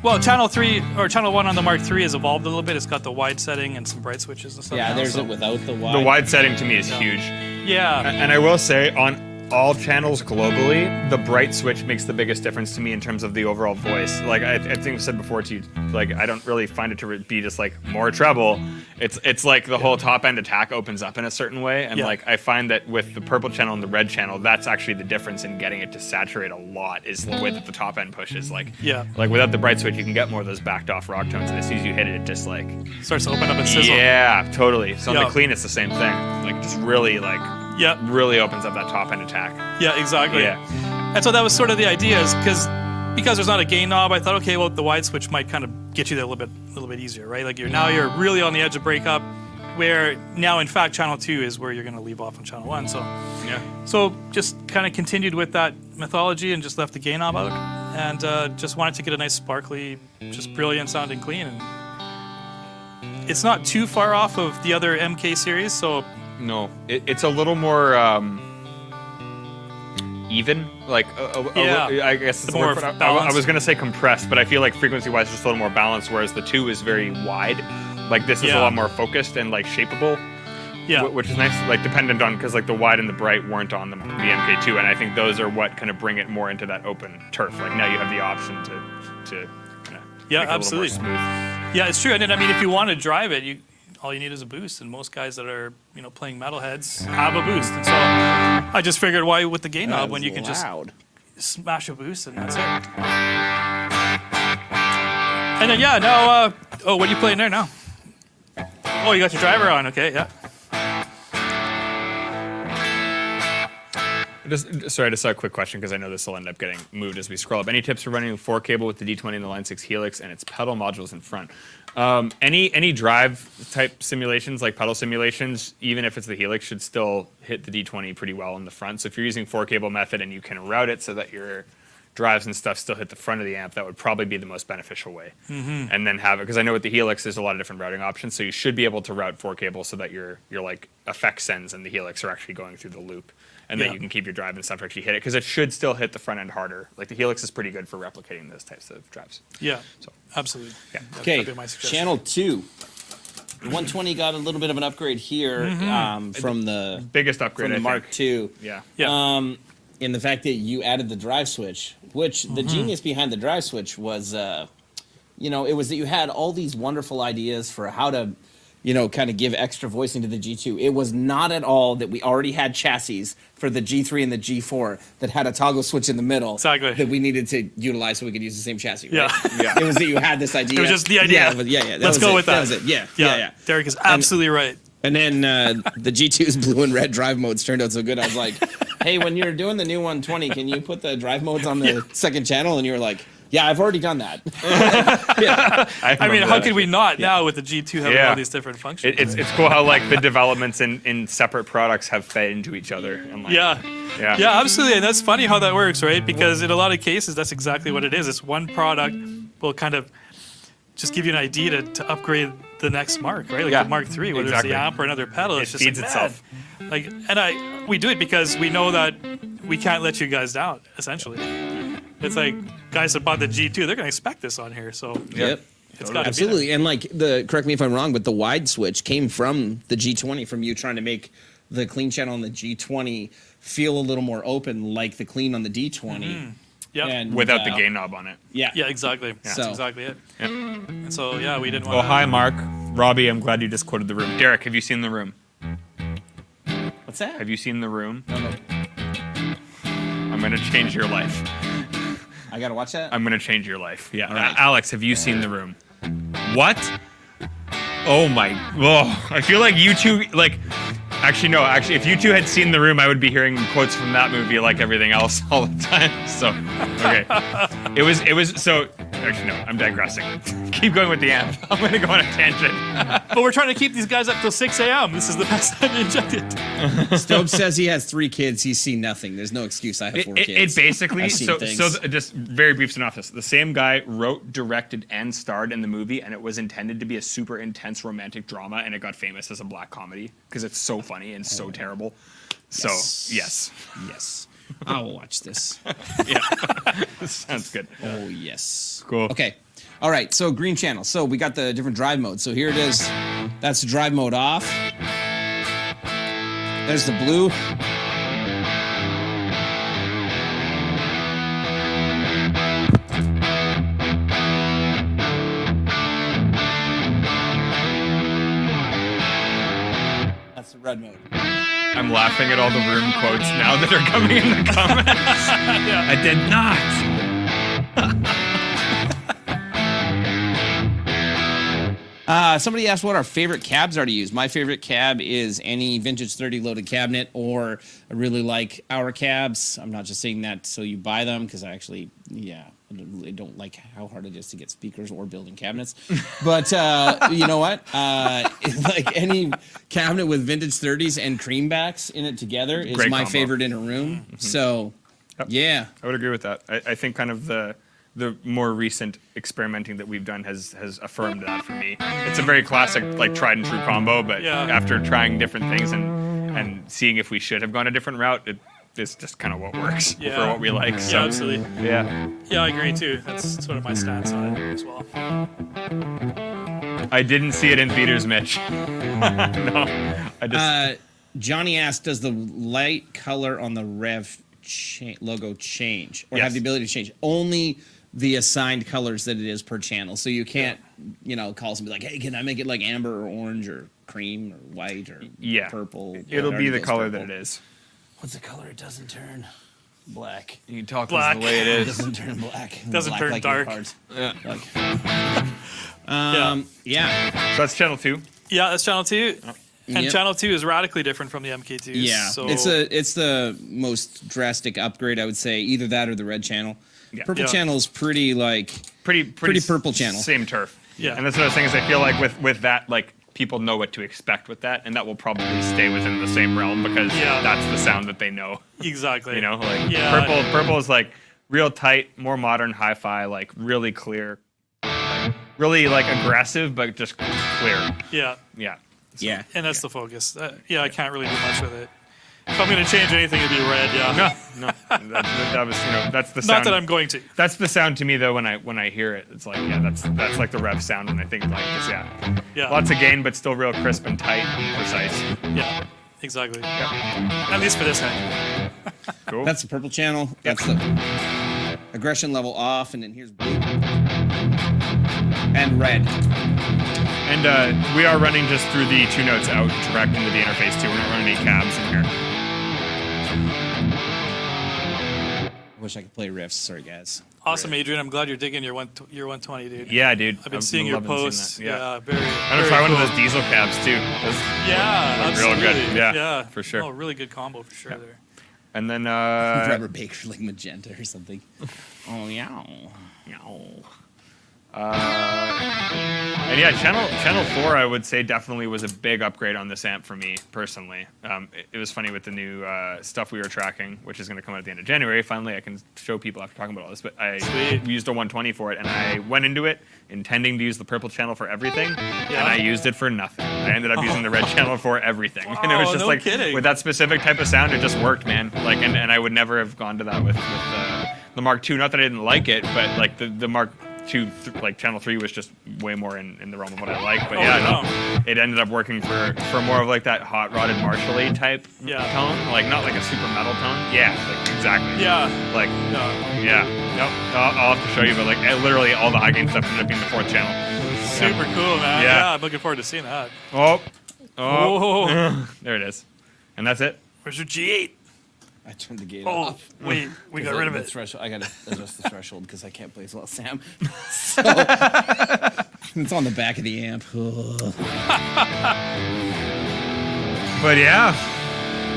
well, channel 3 or channel 1 on the Mark III has evolved a little bit. It's got the wide setting and some bright switches and stuff. Yeah, now, there's so. it without the wide. The wide setting to me is huge. Yeah. And I will say, on all channels globally, the bright switch makes the biggest difference to me in terms of the overall voice. Like I think I said before to you, like I don't really find it to be just like more treble. It's like the whole top end attack opens up in a certain way, and like I find that with the purple channel and the red channel, that's actually the difference in getting it to saturate a lot, is the way that the top end pushes. Like like without the bright switch, you can get more of those backed off rock tones, and as soon as you hit it, it just like starts to open up and sizzle. Yeah, totally. So on the clean, it's the same thing. Like just really like. Yep. Really opens up that top end attack. Yeah, exactly. Yeah. And so that was sort of the idea, is because there's not a gain knob, I thought, okay, well, the wide switch might kind of get you there a little bit easier, right? Like you're really on the edge of breakup, where now in fact channel 2 is where you're going to leave off on channel 1. So just kind of continued with that mythology and just left the gain knob out, and just wanted to get a nice sparkly, just brilliant sounding clean. And it's not too far off of the other MK series, so. No, it's a little more even. Like, I guess it's more I balanced. was gonna say compressed, but I feel like frequency-wise, it's just a little more balanced. Whereas the 2 is very wide. Like this is a lot more focused and like shapeable. Yeah. Which is nice. Like dependent on, because like the wide and the bright weren't on the MK2, and I think those are what kind of bring it more into that open turf. Like now you have the option to kind of make it absolutely. a little more smooth. Yeah, it's true. And then, I mean, if you want to drive it, all you need is a boost, and most guys that are playing metalheads have a boost. And so I just figured, why with the gain knob when you can just smash a boost and that's it. And then now what are you playing there now? Oh, you got your driver on. Okay, yeah. Just a quick question, because I know this will end up getting moved as we scroll up. Any tips for running a 4 cable with the D20 and the Line 6 Helix and its pedal modules in front? Any drive type simulations, like pedal simulations, even if it's the Helix, should still hit the D20 pretty well in the front. So if you're using 4 cable method and you can route it so that your drives and stuff still hit the front of the amp, that would probably be the most beneficial way. And then have it, because I know with the Helix there's a lot of different routing options, so you should be able to route 4 cable so that your like effect sends and the Helix are actually going through the loop. And then you can keep your drive and stuff to actually hit it, because it should still hit the front end harder. Like the Helix is pretty good for replicating those types of drives. Yeah, so absolutely. Yeah. Okay, channel 2. 120 got a little bit of an upgrade here from the biggest upgrade, from the Mark II. Yeah. In the fact that you added the drive switch, which the genius behind the drive switch was, it was that you had all these wonderful ideas for how to, kind of give extra voicing to the G2. It was not at all that we already had chassis for the G3 and the G4 that had a toggle switch in the middle that we needed to utilize so we could use the same chassis. Right? Yeah. It was that you had this idea. It was just the idea. Let's go with that. That was it. Yeah. Derek is absolutely right. And then the G2's blue and red drive modes turned out so good. I was like, hey, when you're doing the new 120, can you put the drive modes on the second channel? And you were like, yeah, I've already done that. I mean, how could we not now with the G2 having all these different functions? It's cool how like the developments in separate products have fed into each other. And, like, yeah, absolutely. And that's funny how that works, right? Because in a lot of cases, that's exactly what it is. It's one product will kind of just give you an idea to upgrade the next Mark, right? Like the Mark III, whether it's the amp or another pedal. It's just feeds itself. Like, and we do it because we know that we can't let you guys down, essentially. It's like guys that bought the G2, they're going to expect this on here. So it's got to absolutely. And like correct me if I'm wrong, but the wide switch came from the G20, from you trying to make the clean channel on the G20 feel a little more open, like the clean on the D20. Yeah, without the gain knob on it. Yeah, exactly. That's exactly it. Yeah. And so we didn't want. Oh, hi, Mark. Robbie, I'm glad you just quoted The Room. Derek, have you seen The Room? What's that? Have you seen The Room? No. I'm gonna change your life. I gotta watch that? I'm gonna change your life. Yeah. Right. Alex, have you seen The Room? What? Oh my. Oh, I feel like you two, like, Actually, no. Actually, if you two had seen The Room, I would be hearing quotes from that movie like everything else all the time. So, okay. It was. So, actually, no. I'm digressing. Keep going with the amp. I'm going to go on a tangent. But we're trying to keep these guys up till 6 a.m. This is the best time to inject it. Stobe says he has 3 kids. He's seen nothing. There's no excuse. I have 4 kids. It basically. I've seen things. Just very brief synopsis. The same guy wrote, directed, and starred in the movie, and it was intended to be a super intense romantic drama, and it got famous as a black comedy because it's so funny and so terrible. So, yes. I'll watch this. Yeah. Sounds good. Oh, yes. Cool. Okay. All right. So, green channel. So, we got the different drive modes. So, here it is. That's the drive mode off. There's the blue. That's the red mode. I'm laughing at all the Room quotes now that are coming in the comments. Yeah. I did not. Somebody asked what our favorite cabs are to use. My favorite cab is any vintage 30 loaded cabinet, or I really like our cabs. I'm not just saying that so you buy them, because I actually, I really don't like how hard it is to get speakers or building cabinets. But you know what? Like any cabinet with vintage 30s and creambacks in it together is Great my combo. favorite in a room. Mm-hmm. So, Yep. yeah. I would agree with that. I think kind of the more recent experimenting that we've done has affirmed that for me. It's a very classic, like, tried and true combo, but after trying different things and seeing if we should have gone a different route, it's just kind of what works for what we like. So, Yeah, absolutely. Yeah. Yeah, I agree too. That's sort of my stance on it as well. I didn't see it in theaters, Mitch. No. I just... Johnny asked, does the light color on the Revv logo change, or have the ability to change? Only the assigned colors that it is per channel. So you can't, call somebody like, hey, can I make it like amber or orange or cream or white or purple? It'll be the color purple. that it is. What's the color it doesn't turn? Black. You can talk Black. the way it It is. doesn't turn black. Doesn't Black turn like dark. your cards. So that's channel 2. Yeah, that's channel 2. And Yep. channel 2 is radically different from the MK2s. Yeah, So it's the most drastic upgrade, I would say. Either that or the red channel. Yeah. Purple Yeah. channel is pretty purple channel. Same turf. Yeah. And that's what I was saying is I feel like with that, like, people know what to expect with that, and that will probably stay within the same realm because that's the sound that they know. exactly. Purple is like real tight, more modern hi-fi, like really clear, really like aggressive, but just clear. Yeah. Yeah. So, Yeah. And that's the focus. I can't really do much with it. If I'm going to change anything, it'd be red. Yeah. No. That was that's the sound. Not that I'm going to. That's the sound to me though when I hear it. It's like that's like the Revv sound, and I think like this, Yeah. lots of gain, but still real crisp and tight and precise. Yeah. Exactly. Yeah. At least for this thing. Cool. That's the purple channel. That's the aggression level off, and then here's blue and red. And we are running just through the 2 notes out direct into the interface too. We're not running any cabs in here. Wish I could play riffs. Sorry, guys. Awesome, Adrian. I'm glad you're digging your 120, dude. Yeah, dude. I've been seeing your posts. Yeah. Yeah, very. I'm gonna try one of those diesel cabs too. Yeah, real absolutely. good. Yeah, for sure. Oh, really good combo for sure there. And then Rubber Baker like magenta or something. Oh yeah. And yeah, channel 4 I would say definitely was a big upgrade on this amp for me personally. It was funny with the new stuff we were tracking, which is going to come out at the end of January. Finally, I can show people after talking about all this. But I used a 120 for it, and I went into it intending to use the purple channel for everything, and I used it for nothing. I ended up using the red channel for everything, and it was just like kidding. with that specific type of sound, it just worked, man. Like, and I would never have gone to that with the Mark II. Not that I didn't like it, but like the Mark II, like channel 3 was just way more in the realm of what I like. But it ended up working for more of like that hot rodded Marshall-y type tone, like not like a super metal tone. Yeah, like, exactly. Yeah. Like nope. I'll have to show you, but like literally all the high gain stuff ended up being the 4th channel. Super cool, man. Yeah. Yeah, I'm looking forward to seeing that. Oh. There it is, and that's it. Where's your G8? I turned the gate Oh, off. wait, we got rid of The it. threshold, I gotta adjust the threshold because I can't play as well as Sam. So, it's on the back of the amp. But yeah,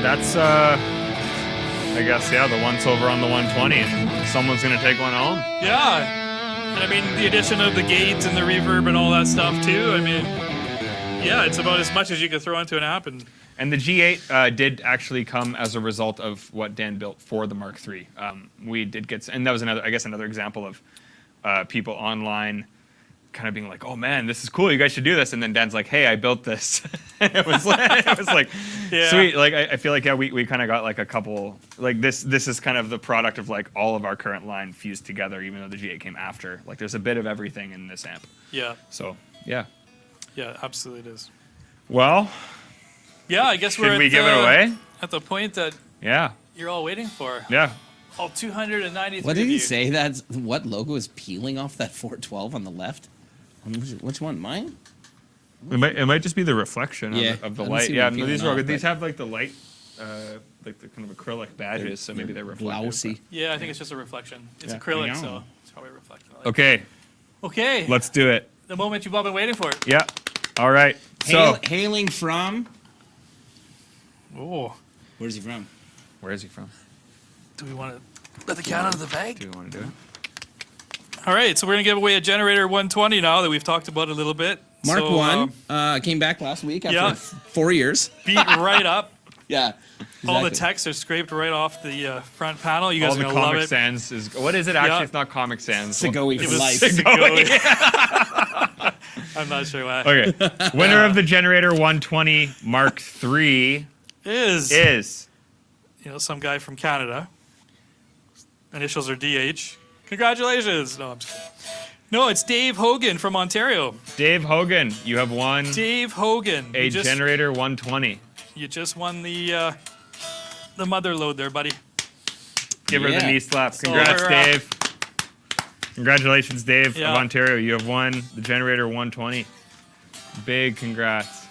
that's I guess the one silver on the 120, and someone's gonna take one home. Yeah, and I mean the addition of the gates and the reverb and all that stuff too. I mean, yeah, it's about as much as you could throw into an amp. And the G8 did actually come as a result of what Dan built for the Mark III. We did get, and that was another example of people online kind of being like, "Oh man, this is cool. You guys should do this." And then Dan's like, "Hey, I built this." It was like sweet. Like I feel like we kind of got like a couple like this is kind of the product of like all of our current line fused together, even though the G8 came after. Like there's a bit of everything in this amp. Yeah. So yeah. Yeah, absolutely it is. Well. Yeah, I guess we're give it away? At the point that you're all waiting for. Yeah. All 293 What did he say? What logo is peeling off that 412 on the left? Which one? Mine? It might just be the reflection of the light. Yeah, no, these are all good. These have like the light, like the kind of acrylic badges, so maybe they're reflective. Lousy. Yeah, I think it's just a reflection. It's acrylic, so it's probably reflecting. Okay. Okay. Let's do it. The moment you've all been waiting for. Yeah. All right. So hailing from. Oh. Where's he from? Where is he from? Do we want to let the cat out of the bag? Do we want to do it? All right, so we're going to give away a Generator 120 now that we've talked about a little bit. Mark 1 came back last week after 4 years. Beat right up. Yeah. Exactly. All the texts are scraped right off the front panel. You guys are going to love it. Comic Sans is... What is it actually? It's not Comic Sans. Segoe for life. I'm not sure why. Okay. Winner of the Generator 120 Mark III is... some guy from Canada. Initials are DH. Congratulations. No, I'm just kidding. No, it's Dave Hogan from Ontario. Dave Hogan, you have won... Dave Hogan. A Generator 120. You just won the mother load there, buddy. Give her the knee slap. Congrats, Dave. Congratulations, Dave of Ontario. You have won the Generator 120. Big congrats.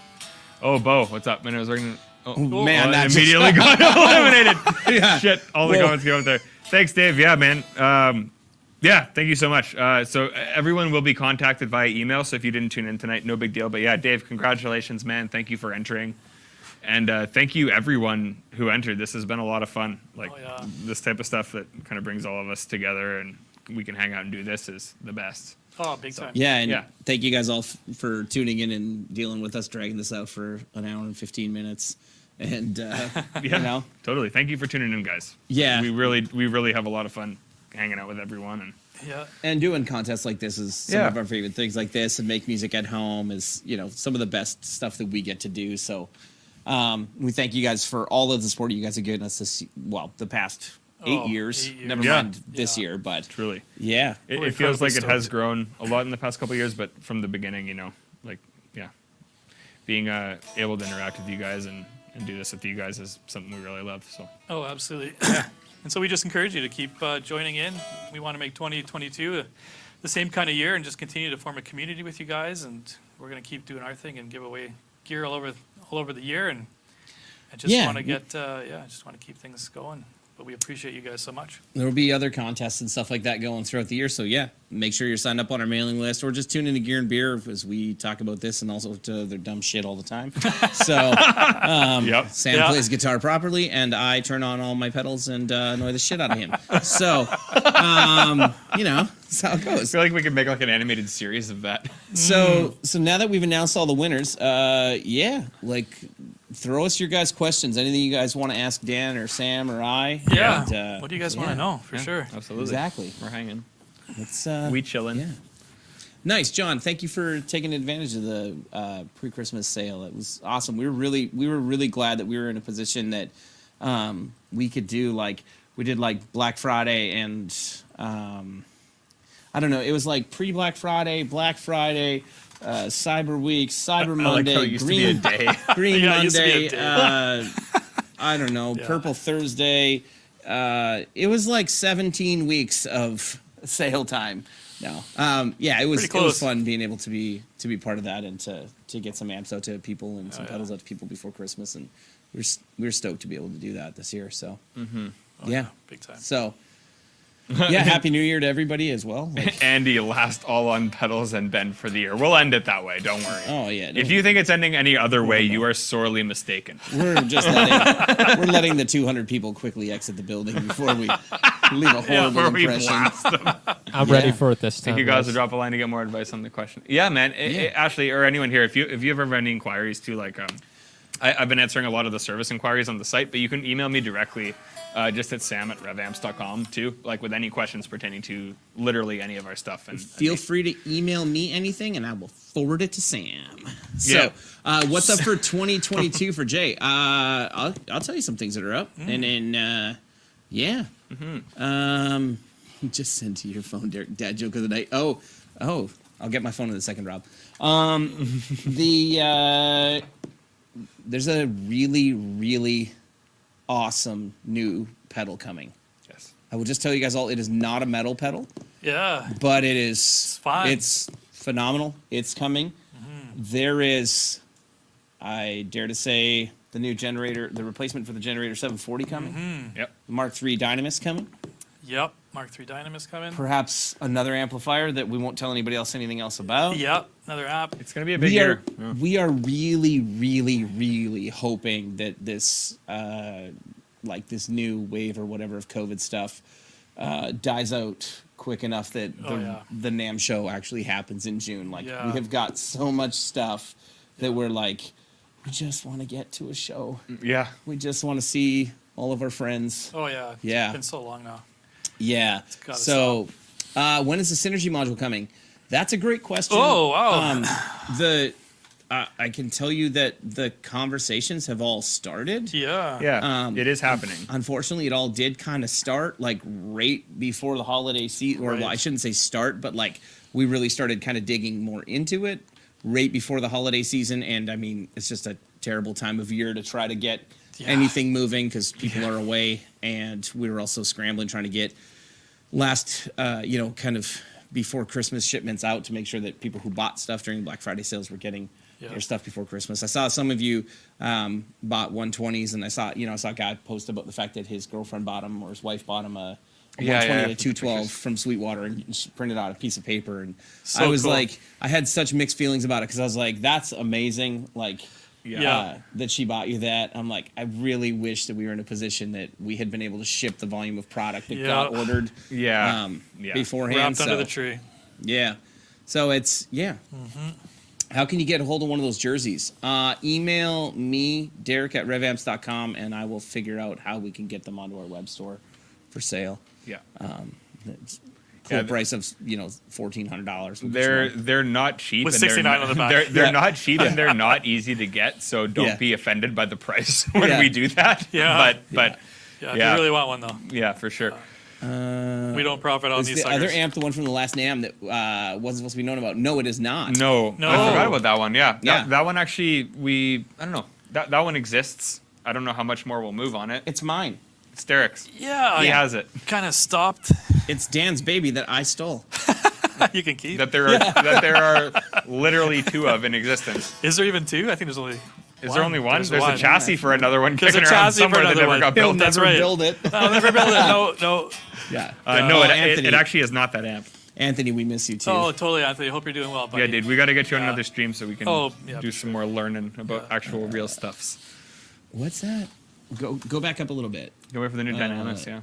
Oh, Bo, what's up? Man, I was working... man, that immediately got eliminated. Shit, all the comments go up there. Thanks, Dave. Yeah, man. Thank you so much. So everyone will be contacted via email. So if you didn't tune in tonight, no big deal. But yeah, Dave, congratulations, man. Thank you for entering. And thank you, everyone who entered. This has been a lot of fun. Like this type of stuff that kind of brings all of us together and we can hang out and do this is the best. Oh, big time. Yeah, and thank you guys all for tuning in and dealing with us dragging this out for an hour and 15 minutes. And totally. Thank you for tuning in, guys. Yeah, we really have a lot of fun hanging out with everyone, and doing contests like this is some of our favorite things. Like this and make music at home is some of the best stuff that we get to do. So we thank you guys for all of the support you guys have given us the past 8 years. Never mind this year, but truly, it feels like it has grown a lot in the past couple of years. But from the beginning, being able to interact with you guys and do this with you guys is something we really love. So. Oh, absolutely. And so we just encourage you to keep joining in. We want to make 2022 the same kind of year and just continue to form a community with you guys. And we're going to keep doing our thing and give away gear all over the year. And I just want to just want to keep things going. But we appreciate you guys so much. There will be other contests and stuff like that going throughout the year. So make sure you're signed up on our mailing list or just tune into Gear and Beer as we talk about this and also to their dumb shit all the time. So Sam plays guitar properly and I turn on all my pedals and annoy the shit out of him. So, that's how it goes. I feel like we could make like an animated series of that. So now that we've announced all the winners, throw us your guys' questions. Anything you guys want to ask Dan or Sam or I. Yeah. And, what do you guys want to know? For sure. Absolutely. Exactly. We're hanging. It's we chilling. Yeah. Nice, John. Thank you for taking advantage of the pre-Christmas sale. It was awesome. We were really glad that we were in a position that we could do we did Black Friday and I don't know. It was like pre-Black Friday, Black Friday. Cyber Week, Cyber Monday, Green Monday, I don't know, Purple Thursday. It was like 17 weeks of sale time. No, it was fun being able to be part of that and to get some amps out to people and some pedals out to people before Christmas, and we're stoked to be able to do that this year. So big time. So Yeah, Happy New Year to everybody as well. Like, Andy last all on pedals and Ben for the year. We'll end it that way. Don't worry. oh yeah. If you think it's ending any other way, you are sorely mistaken. We're just letting the 200 people quickly exit the building before we leave a horrible impression. I'm ready for it this time. Thank you guys to drop a line to get more advice on the question. Yeah, man. Ashley or anyone here, if you ever have any inquiries too, like I've been answering a lot of the service inquiries on the site, but you can email me directly. Just at sam@revamps.com too, like with any questions pertaining to literally any of our stuff. And feel free to email me anything, and I will forward it to Sam. So, what's up for 2022 for Jay? I'll tell you some things that are up, and then just send to your phone, Derek. Dad joke of the night. Oh, I'll get my phone in a second, Rob. There's a really awesome new pedal coming. Yes. I will just tell you guys all, it is not a metal pedal. Yeah. But it is. It's fine. It's phenomenal. It's coming. There is, I dare to say, the new generator, the replacement for the Generator 740 coming. Yep. Mark III Dynamis coming. Yep. Mark III Dynamis coming. Perhaps another amplifier that we won't tell anybody else anything else about. Yep. Another app. It's going to be a big year. We are really hoping that this, like this new wave or whatever of COVID stuff, dies out quick enough that the NAMM show actually happens in June. Like we have got so much stuff that we're like, we just want to get to a show. Yeah. We just want to see all of our friends. Oh yeah. Yeah. It's been so long now. Yeah. So, when is the Synergy module coming? That's a great question. Oh, wow. I can tell you that the conversations have all started. Yeah. Yeah. It is happening. Unfortunately, it all did kind of start like right before the holiday season, or well, I shouldn't say start, but like we really started kind of digging more into it right before the holiday season. And I mean, it's just a terrible time of year to try to get anything moving because people are away, and we were also scrambling trying to get last, kind of before Christmas shipments out to make sure that people who bought stuff during Black Friday sales were getting their stuff before Christmas. I saw some of you bought 120s, and I saw a guy post about the fact that his girlfriend bought him, or his wife bought him a 120 to 212 from Sweetwater, and she printed out a piece of paper. And so I was cool. like, I had such mixed feelings about it because I was like, that's amazing. Like, that she bought you that. I'm like, I really wish that we were in a position that we had been able to ship the volume of product that got ordered beforehand. Wrapped under the tree. Yeah. So it's, How can you get a hold of one of those jerseys? Email me, Derek at revamps.com, and I will figure out how we can get them onto our web store for sale. Yeah. Full price of $1,400. They're not cheap. With and $69 on the back. They're not cheap, and they're not easy to get. So don't be offended by the price when we do that. Yeah. But if you really want one though. Yeah, for sure. We don't profit on these the suckers. other amp, the one from the last NAMM that wasn't supposed to be known about? No, it is not. No. I forgot about that one. Yeah. That one actually, I don't know. That one exists. I don't know how much more we'll move on it. It's mine. It's Derek's. Yeah. He has it. Kind of stopped. It's Dan's baby that I stole. You can keep. That there are literally two of in existence. Is there even two? I think there's only. Is there only one? There's a chassis for another one There's kicking a around chassis for somewhere that another never one. got built. That's right. Build it. I'll never build it. No. Yeah. It actually is not that amp. Anthony, we miss you too. Oh, totally, Anthony. Hope you're doing well, buddy. Yeah, dude. We got to get you on another stream so we can do some sure. more learning about actual real stuffs. What's that? Go back up a little bit. Go wait for the new dynamics, yeah.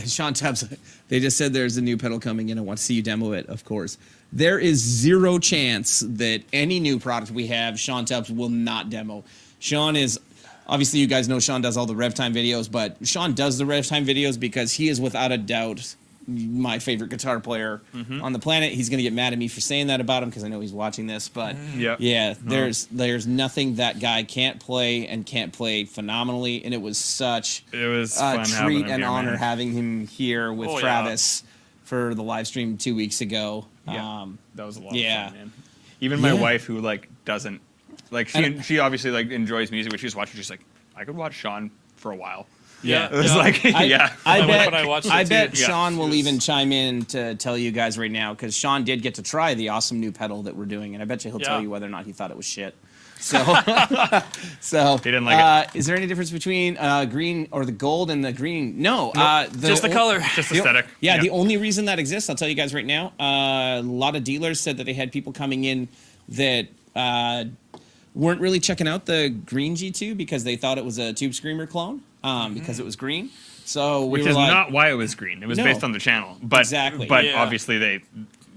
Sean Tubbs, they just said there's a new pedal coming in. I want to see you demo it, of course. There is zero chance that any new product we have, Sean Tubbs will not demo. Sean is, obviously you guys know Sean does all the Rev Time videos, but Sean does the Rev Time videos because he is without a doubt my favorite guitar player on the planet. He's going to get mad at me for saying that about him because I know he's watching this, but there's nothing that guy can't play and can't play phenomenally, and it was such fun a treat and honor man. having him here with Travis for the live stream 2 weeks ago. Yeah, that was a lot of fun, man. Even my wife, who doesn't she obviously enjoys music, but she's watching. She's like, I could watch Sean for a while. Yeah, it was I bet Sean will even chime in to tell you guys right now because Sean did get to try the awesome new pedal that we're doing, and I bet you he'll tell you whether or not he thought it was shit. So, He didn't like is there any difference between green or the gold and the green? No, Just the color. Just aesthetic. Yeah, the only reason that exists, I'll tell you guys right now, a lot of dealers said that they had people coming in that weren't really checking out the green G2 because they thought it was a Tube Screamer clone because it was green. So Which is not why it was green. It was based on the channel. But, Exactly. But obviously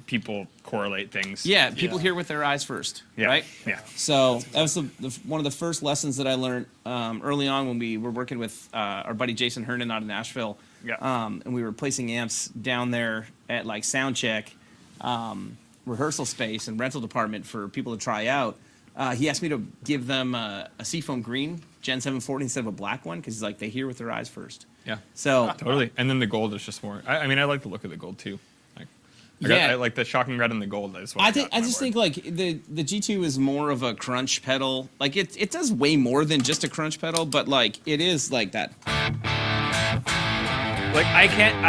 people correlate things. Yeah, people hear with their eyes first, Yeah. right? Yeah. So that was one of the first lessons that I learned early on when we were working with our buddy Jason Hernan out of Nashville. Yeah. And we were placing amps down there at like sound check, rehearsal space and rental department for people to try out. He asked me to give them a Seafoam green Gen 740 instead of a black one because he's like, they hear with their eyes first. Yeah. So Totally. And then the gold is just more. I mean, I like the look of the gold too. I like the shocking red and the gold. I just think like the G2 is more of a crunch pedal. Like it does way more than just a crunch pedal, but like it is like that. Like I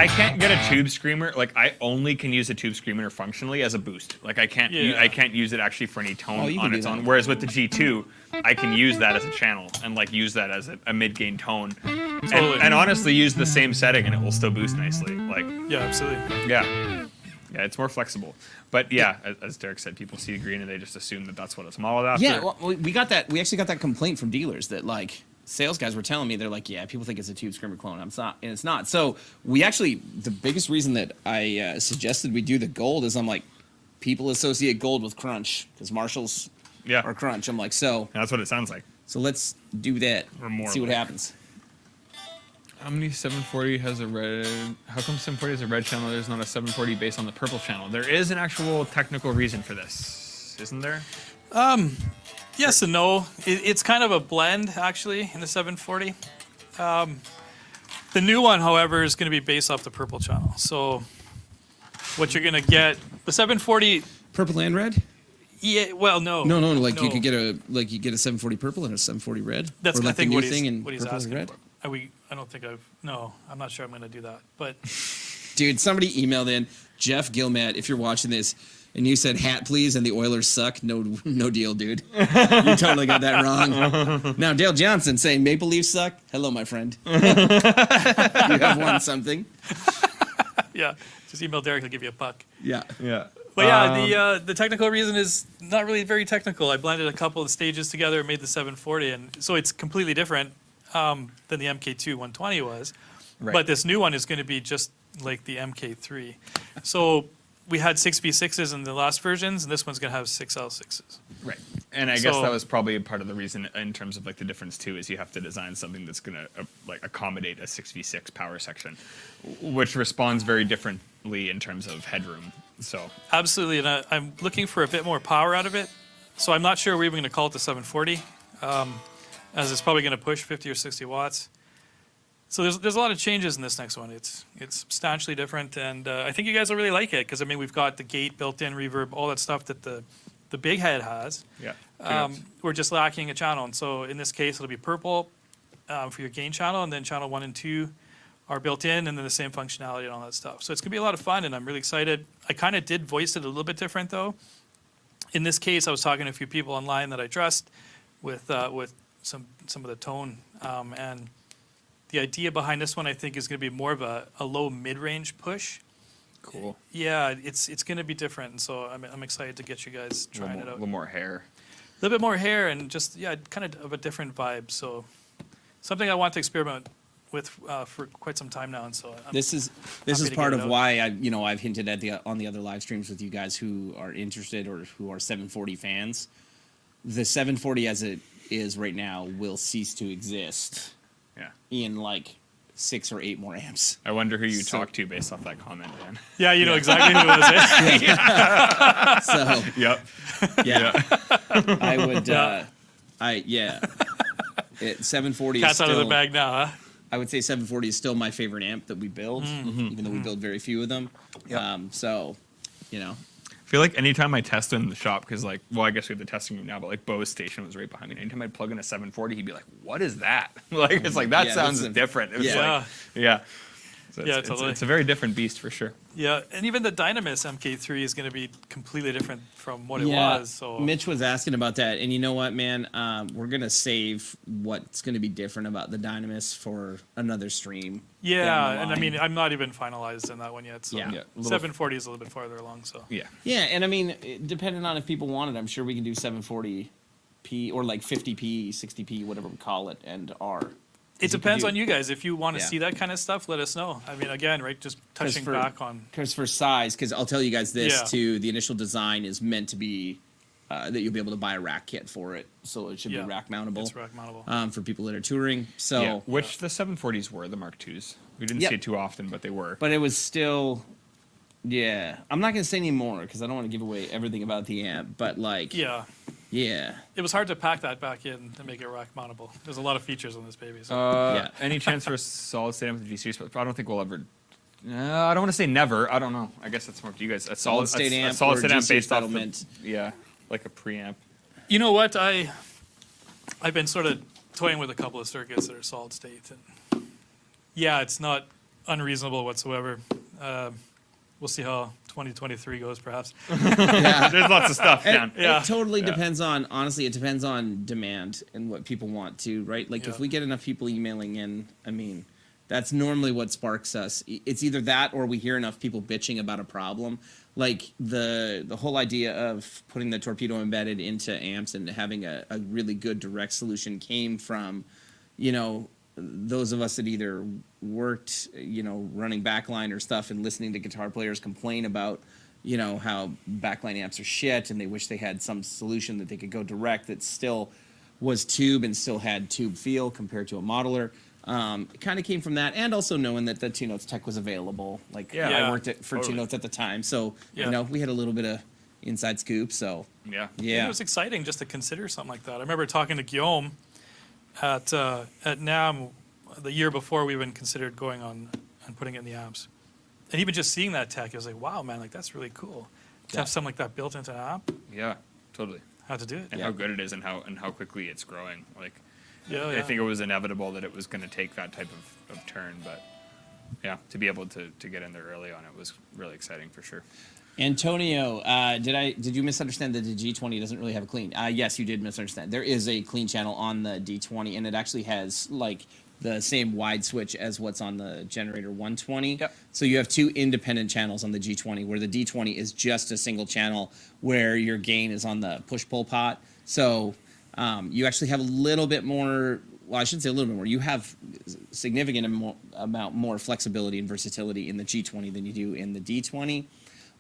can't get a Tube Screamer. Like I only can use a Tube Screamer functionally as a boost. Like I can't use it actually for any tone on its own. Whereas with the G2, I can use that as a channel and like use that as a mid-gain tone. And honestly use the same setting and it will still boost nicely. Like absolutely. Yeah, it's more flexible. But yeah, as Derek said, people see green and they just assume that that's what it's modeled after. Yeah, well, we got that. We actually got that complaint from dealers that like sales guys were telling me they're like, yeah, people think it's a Tube Screamer clone. It's not. So we actually, the biggest reason that I suggested we do the gold is I'm like, people associate gold with crunch because Marshalls are crunch. I'm like, so that's what it sounds like. So let's do that. Or more. See what happens. How many 740 has a red? How come 740 has a red channel? There's not a 740 based on the purple channel. There is an actual technical reason for this, isn't there? Yes and no. It's kind of a blend actually in the 740. The new one, however, is going to be based off the purple channel. So what you're going to get, the 740. Purple and red? Yeah. Well, no. No. Like you could get a 740 purple and a 740 red. That's or like I think the new thing in what he's purple and asking red. for. I don't think I'm not sure I'm going to do that. But dude, somebody emailed in Jeff Gilmet, if you're watching this, and you said hat please and the Oilers suck. No deal, dude. You totally got that wrong. Now Dale Johnson saying Maple Leafs suck. Hello, my friend. You have won something. Yeah, just email Derek. He'll give you a puck. Yeah. But yeah, the technical reason is not really very technical. I blended a couple of stages together and made the 740, and so it's completely different than the MK2 120 was. Right. But this new one is going to be just like the MK3. So we had 6V6s in the last versions, and this one's going to have 6L6s. Right. And I guess that was probably part of the reason in terms of like the difference too is you have to design something that's going to like accommodate a 6V6 power section, which responds very differently in terms of headroom. So absolutely, and I'm looking for a bit more power out of it. So I'm not sure we're even going to call it the 740, as it's probably going to push 50 or 60 watts. So there's a lot of changes in this next one. It's substantially different, and I think you guys will really like it because I mean we've got the gate, built-in reverb, all that stuff that the big head has. Yeah. We're just lacking a channel, and so in this case it'll be purple for your gain channel, and then channel 1 and 2 are built in, and then the same functionality and all that stuff. So it's gonna be a lot of fun, and I'm really excited. I kind of did voice it a little bit different though. In this case, I was talking to a few people online that I trust with some of the tone, and the idea behind this one, I think, is going to be more of a low mid-range push. Cool. Yeah, it's going to be different, and so I'm excited to get you guys trying it out. A little more hair. A little bit more hair, and just kind of a different vibe. So something I want to experiment with for quite some time now, and so this is part of why I've hinted at on the other live streams with you guys who are interested or who are 740 fans. The 740 as it is right now will cease to exist. Yeah. In like 6 or 8 more amps. I wonder who you talked to based off that comment, Dan. Yeah, you know exactly who it was. Yeah. So. Yep. Yeah. I would. 740. Cat's is still, out of the bag now, huh? I would say 740 is still my favorite amp that we build, even though we build very few of them. Yep. So, I feel like anytime I test in the shop, because I guess we have the testing room now, but like Bo's station was right behind me. Anytime I'd plug in a 740, he'd be like, "What is that?" It's like that sounds different. It was So Yeah, totally. It's a very different beast for sure. Yeah, and even the Dynamis MK3 is going to be completely different from what it Yeah, was. So Mitch was asking about that, and you know what, man? We're gonna save what's gonna be different about the Dynamis for another stream. yeah, down the and I line. mean, I'm not even finalized in that one yet. So Yeah. Yeah, 740 is a little bit farther along. So Yeah. Yeah, and I mean, depending on if people want it, I'm sure we can do 740p or like 50p, 60p, whatever we call it, and R. it depends on you guys. If you want to Yeah. see that kind of stuff, let us know. I mean, again, right, just touching back on. Because for size, because I'll tell you guys this Yeah. too, the initial design is meant to be that you'll be able to buy a rack kit for it, so it should Yeah, be rack mountable. It's rack mountable. For people that are touring. So, Yeah, which the 740s were, the Mark IIs. We didn't Yep. see it too often, but they were. but it was still, yeah. I'm not gonna say any more because I don't want to give away everything about the amp. But like, Yeah, yeah. it was hard to pack that back in to make it rack mountable. There's a lot of features on this baby. So. Yeah. Any chance for a solid state amp with the G series? But I don't think we'll ever. I don't want to say never. I don't know. I guess that's more up to you guys. A Solid state amp a solid or state amp G-series based off settlement. yeah, like a preamp. You know what? I've been sort of toying with a couple of circuits that are solid state, and yeah, it's not unreasonable whatsoever. We'll see how 2023 goes, perhaps. There's lots of stuff down. Yeah. It totally depends on, honestly, it depends on demand and what people want to, right? Like if Yeah. we get enough people emailing in, I mean, that's normally what sparks us. It's either that or we hear enough people bitching about a problem. Like the whole idea of putting the torpedo embedded into amps and having a really good direct solution came from, you know, those of us that either worked, you know, running backline or stuff and listening to guitar players complain about, you know, how backline amps are shit and they wish they had some solution that they could go direct that still was tube and still had tube feel compared to a modeler. It kind of came from that, and also knowing that the Two Notes tech was available. Like Yeah. I worked for Totally. Two Notes at the time, so Yeah. you know we had a little bit of inside scoop. So Yeah. yeah, It was exciting just to consider something like that. I remember talking to Guillaume at NAMM the year before we even considered going on and putting it in the amps. And even just seeing that tech, I was like, wow, man, like that's really cool. To have something like that built into an amp, Yeah. Totally. how to do it. And how good it is, and how quickly it's growing. Like, Yeah, I yeah. think it was inevitable that it was going to take that type of turn, but yeah, to be able to get in there early on it was really exciting for sure. Antonio, did you misunderstand that the G20 doesn't really have a clean? Yes, you did misunderstand. There is a clean channel on the D20, and it actually has like the same wide switch as what's on the Generator 120. Yep. So you have two independent channels on the G20, where the D20 is just a single channel, where your gain is on the push-pull pot. So you actually have a little bit more. Well, I shouldn't say a little bit more. You have significant amount more flexibility and versatility in the G20 than you do in the D20.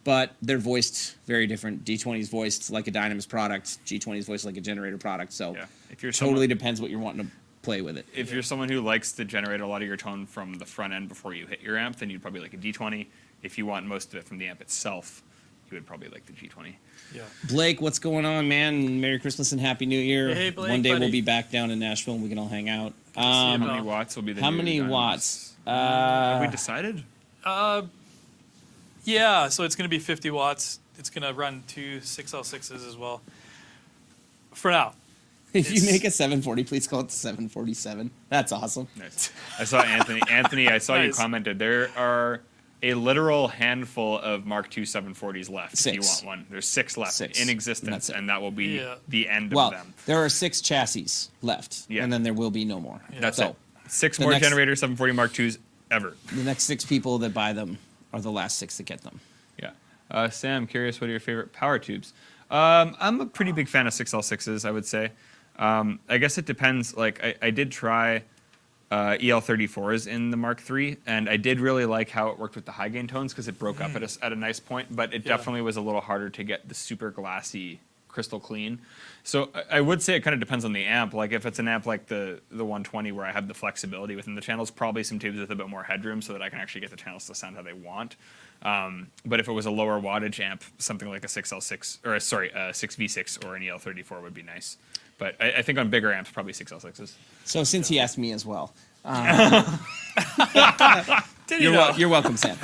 But they're voiced very different. D20 is voiced like a Dynamis product. G20 is voiced like a Generator product. So Yeah. If you're totally someone, depends what you're wanting to play with it. if you're someone who likes to generate a lot of your tone from the front end before you hit your amp, then you'd probably like a D20. If you want most of it from the amp itself, you would probably like the G20. Yeah. Blake, what's going on, man? Merry Christmas and Happy New Year. Hey, Blake, One day buddy. we'll be back down in Nashville and we can all hang out. How you, many pal. watts will be the How new many Dynamis? watts? Have we decided? Yeah, so it's going to be 50 watts. It's going to run two 6L6s as well. For now. If you It's- make a 740, please call it the 747. That's awesome. Nice. I saw Anthony. Anthony, I saw you Nice. commented. There are a literal handful of Mark II 740s left. If you 6. want one, there's 6 left 6. in That's existence, it. and that will be Yeah. the end Well, of them. there are 6 chassis left, Yeah. and then there will be no more. That's so it. 6 the more next- generator 740 Mark IIs ever. the next 6 people that buy them are the last 6 that get them. Yeah. Sam, curious, what are your favorite power tubes? I'm a pretty big fan of 6L6s, I would say. I guess it depends. Like, I did try EL34s in the Mark III, and I did really like how it worked with the high gain tones because it broke up at a nice point, but it Yeah. definitely was a little harder to get the super glassy crystal clean. So I would say it kind of depends on the amp. Like if it's an amp like the 120 where I have the flexibility within the channels, probably some tubes with a bit more headroom so that I can actually get the channels to sound how they want. But if it was a lower wattage amp, something like a 6L6 or a 6V6 or an EL34 would be nice. But I think on bigger amps, probably 6L6s. So since he asked me as well, Did you know? you're welcome, Sam.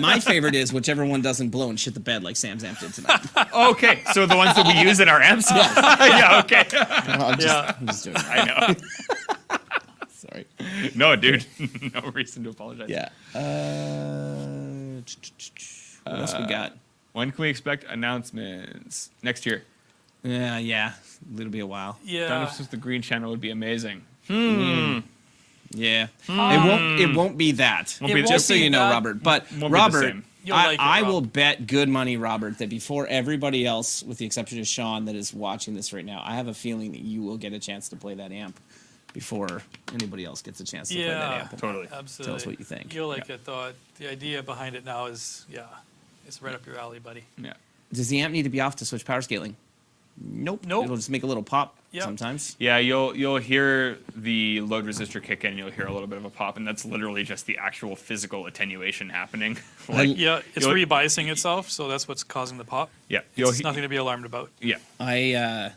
My favorite is whichever one doesn't blow and shit the bed like Sam's amp did tonight. Okay, so the ones that we use in our amps? Yeah, okay. I'm just, Yeah. I'm just doing it. I know. Sorry. No, dude. No reason to apologize. Yeah. What else we got? When can we expect announcements? Next year. Yeah. It'll be a while. Yeah. Dinosaurs the Green Channel would be amazing. Yeah. It won't be that. Won't be Just so be you know, that. Robert. But Won't be the Robert, same. You'll like it, I Rob. will bet good money, Robert, that before everybody else, with the exception of Sean that is watching this right now, I have a feeling that you will get a chance to play that amp before anybody else gets a chance to play that Yeah, amp. Totally. absolutely. Tell us what you think. You'll like it, though. The idea behind it now is, it's right up your alley, buddy. Yeah. Does the amp need to be off to switch power scaling? Nope. Nope. It'll just make a little pop Yep. sometimes. Yeah, you'll hear the load resistor kick in. You'll hear a little bit of a pop, and that's literally just the actual physical attenuation happening. Yeah, it's you'll- rebiasing itself, so that's what's causing the pop. Yeah, It's nothing to be alarmed about. Yeah, I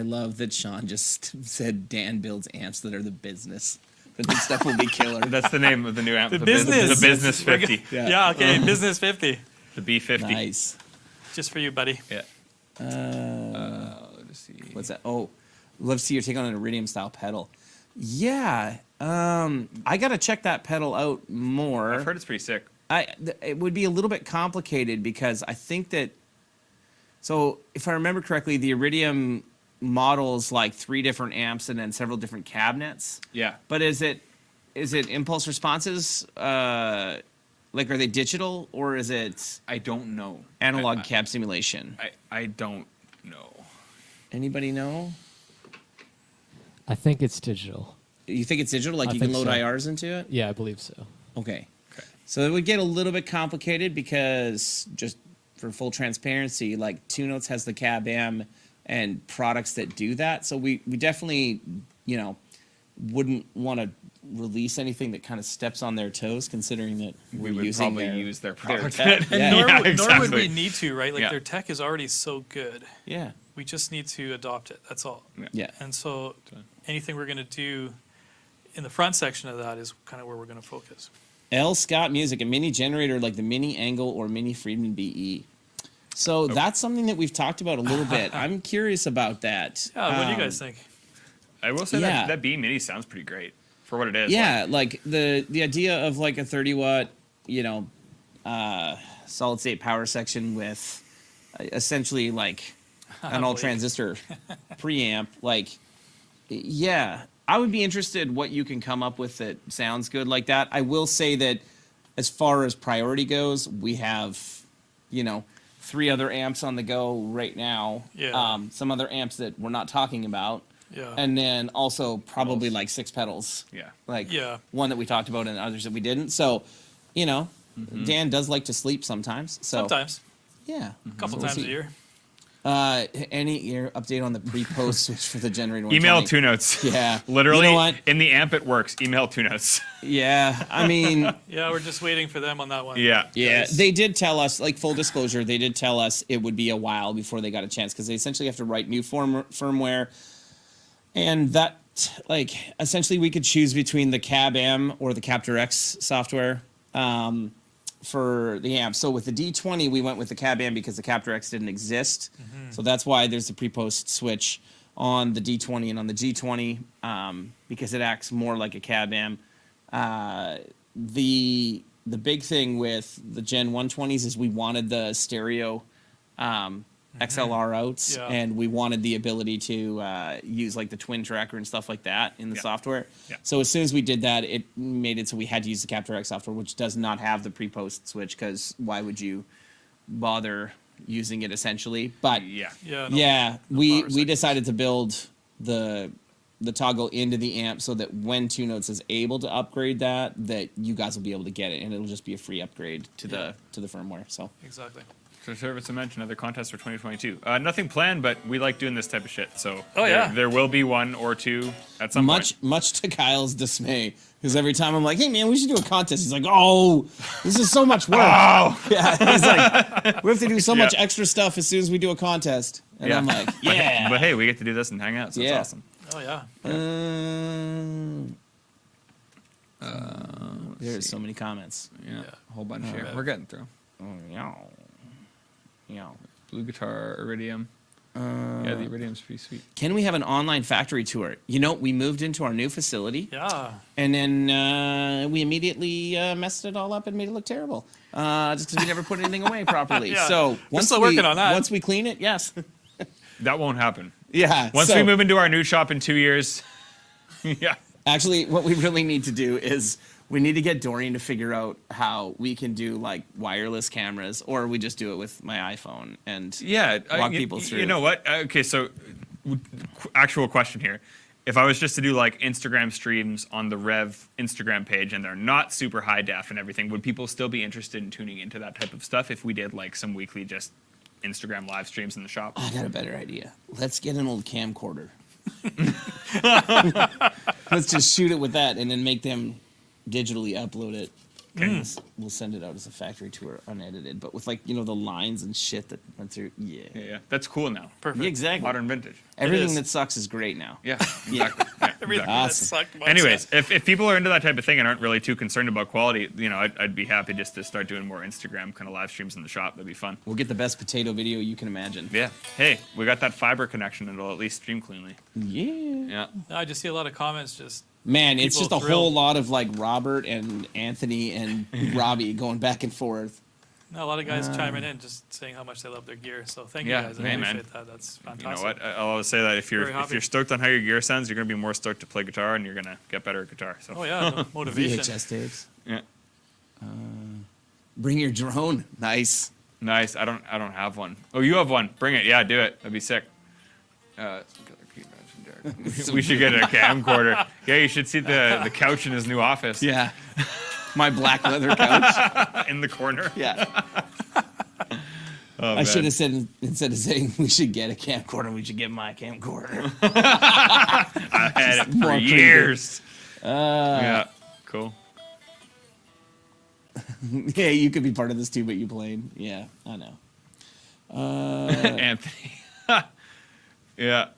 love that Sean just said Dan builds amps that are the business. That this stuff will be killer. that's the name of the new amp. The business. The business 50. Yeah, okay, Business 50. The B50. Nice. Just for you, buddy. Yeah. Let's see. What's that? Oh, love to see your take on an Iridium style pedal. Yeah. I got to check that pedal out more. I've heard it's pretty sick. It would be a little bit complicated because I think that. So if I remember correctly, the Iridium models like 3 different amps and then several different cabinets. Yeah. But is it impulse responses? Like, are they digital or is it I don't know. analog cab simulation? I don't know. Anybody know? I think it's digital. You think it's digital? Like I you can think load so. IRs into it? Yeah, I believe so. Okay. Okay. So it would get a little bit complicated because just for full transparency, like Two Notes has the cab am and products that do that. So we definitely, wouldn't want to release anything that kind of steps on their toes, considering that We we're would using probably use their product. tech. And Yeah. nor, Yeah, nor would exactly. we need to, right? Like Yeah. their tech is already so good. Yeah. We just need to adopt it. That's all. Yeah. And so anything we're going to do in the front section of that is kind of where we're going to focus. L. Scott Music, a mini generator like the Mini Angle or Mini Friedman BE. So that's something that we've talked about a little bit. I'm curious about that. Yeah, what do you guys think? I will say Yeah. that B Mini sounds pretty great for what it is. Yeah, like the idea of like a 30 watt, solid state power section with essentially like an all transistor preamp. Like, yeah, I would be interested what you can come up with that sounds good like that. I will say that as far as priority goes, we have, 3 other amps on the go right now. Yeah. Some other amps that we're not talking about. Yeah. And then also probably like 6 pedals. Yeah. Like Yeah. one that we talked about and others that we didn't. So, Dan does like to sleep sometimes. So Sometimes. Yeah. A couple So we'll times see. a year. Any update on the pre-post switch for the generator? Email 120? Two Notes. Yeah. Literally, You know what? in the amp it works. Email Two Notes. Yeah. I mean, Yeah, we're just waiting for them on that one. Yeah. yeah, Guys. they did tell us, like full disclosure, they did tell us it would be a while before they got a chance because they essentially have to write new firmware. And that, like, essentially we could choose between the Cab M or the Capture X software for the amp. So with the D20, we went with the Cab M because the Capture X didn't exist. So that's why there's a pre-post switch on the D20 and on the G20 because it acts more like a Cab M. The big thing with the Gen 120s is we wanted the stereo XLR outs, Yeah. and we wanted the ability to use like the twin tracker and stuff like that in the Yeah. software. Yeah. So as soon as we did that, it made it so we had to use the Capture X software, which does not have the pre-post switch because why would you bother using it essentially? But Yeah. Yeah. yeah, power we section. decided to build the toggle into the amp so that when Two Notes is able to upgrade that you guys will be able to get it, and it'll just be a free upgrade to Yeah. the firmware. So Exactly. So service to mention other contests for 2022. Nothing planned, but we like doing this type of shit. So Oh, yeah. there will be 1 or 2 at some point. much to Kyle's dismay, because every time I'm like, "Hey man, we should do a contest," he's like, "Oh, this is so much work." Oh, Yeah, he's like, "We have to do so much Yeah. extra stuff as soon as we do a contest," and Yeah. I'm like, "Yeah." but hey, we get to do this and hang out, so Yeah. it's awesome. Oh, yeah. There's so many comments. Yeah, Yeah. a whole bunch Revv. here. We're getting through. Oh, yeah. Yeah. Blue guitar, Iridium. Yeah, the Iridium's pretty sweet. Can we have an online factory tour? You know, we moved into our new facility. Yeah. And then we immediately messed it all up and made it look terrible. Just because we never put anything away properly. Yeah. So We're still working on that. Once we clean it, yes. That won't happen. Yeah. Once we move into our new shop in 2 years, yeah. Actually, what we really need to do is we need to get Dorian to figure out how we can do like wireless cameras, or we just do it with my iPhone and walk people through. You know what? Okay, so actual question here. If I was just to do like Instagram streams on the Revv Instagram page and they're not super high def and everything, would people still be interested in tuning into that type of stuff if we did like some weekly just Instagram live streams in the shop? I got a better idea. Let's get an old camcorder. Let's just shoot it with that and then make them digitally upload it. We'll send it out as a factory tour unedited, but with like, you know, the lines and shit that went through. Yeah. That's cool now. Perfect. Yeah, exactly. Modern vintage. Everything that sucks is great now. Yeah. Yeah. Everything that Awesome. sucked about Anyways, stuff. if people are into that type of thing and aren't really too concerned about quality, you know, I'd be happy just to start doing more Instagram kind of live streams in the shop. That'd be fun. We'll get the best potato video you can imagine. Yeah. Hey, we got that fiber connection. It'll at least stream cleanly. Yeah. Yeah. I just see a lot of comments just. Man, it's People just a thrilled. whole lot of like Robert and Anthony and Robbie going back and forth. No, a lot of guys chiming in, just saying how much they love their gear. So thank you Yeah, guys. I hey, man. appreciate that. That's You fantastic. know what? I'll always say that if Very you're happy. stoked on how your gear sounds, you're gonna be more stoked to play guitar and you're gonna get better at guitar. So Oh yeah, no, motivation. VHS tapes. yeah. Bring your drone. Nice. Nice. I don't have one. Oh, you have one. Bring it. Yeah, do it. That'd be sick. We should get a camcorder. Yeah, you should see the couch in his new office. Yeah. My black leather couch. In the corner. Yeah. Oh, I man. should have said, instead of saying we should get a camcorder, we should get my camcorder. I had it more for creative. years. Yeah. Cool. Yeah, you could be part of this too, but you played. Yeah, I know. Anthony. Yeah.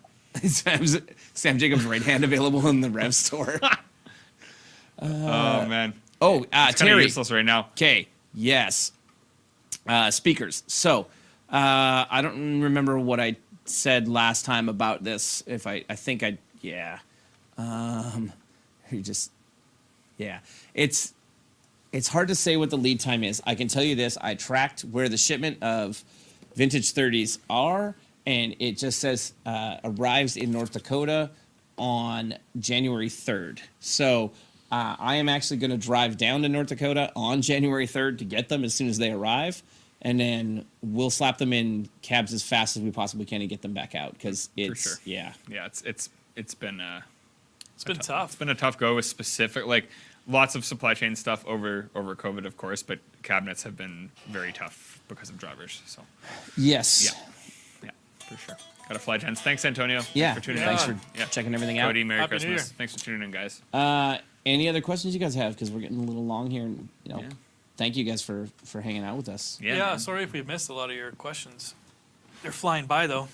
Sam Jacobs' right hand available in the Revv store. Oh man. Oh, It's kind of Terry. useless right now. Okay, yes. Speakers. So, I don't remember what I said last time about this. If I think I, yeah. You just, yeah. It's hard to say what the lead time is. I can tell you this. I tracked where the shipment of vintage 30s are, and it just says arrives in North Dakota on January 3rd. So I am actually going to drive down to North Dakota on January 3rd to get them as soon as they arrive, and then we'll slap them in cabs as fast as we possibly can and get them back out because it's sure. yeah. Yeah, it's been It's been tough. It's been a tough go with specific, like lots of supply chain stuff over COVID, of course, but cabinets have been very tough because of drivers. So Yes. yeah, for sure. Got to fly, gents. Thanks, Antonio. Yeah. Thanks for tuning Thanks in. for Yeah. checking everything out. Cody, Merry Happy New Christmas. Year. Thanks for tuning in, guys. Any other questions you guys have? Because we're getting a little long here, and Yeah. thank you guys for hanging out with us. Yeah. Yeah, man. sorry if we missed a lot of your questions. They're flying by though.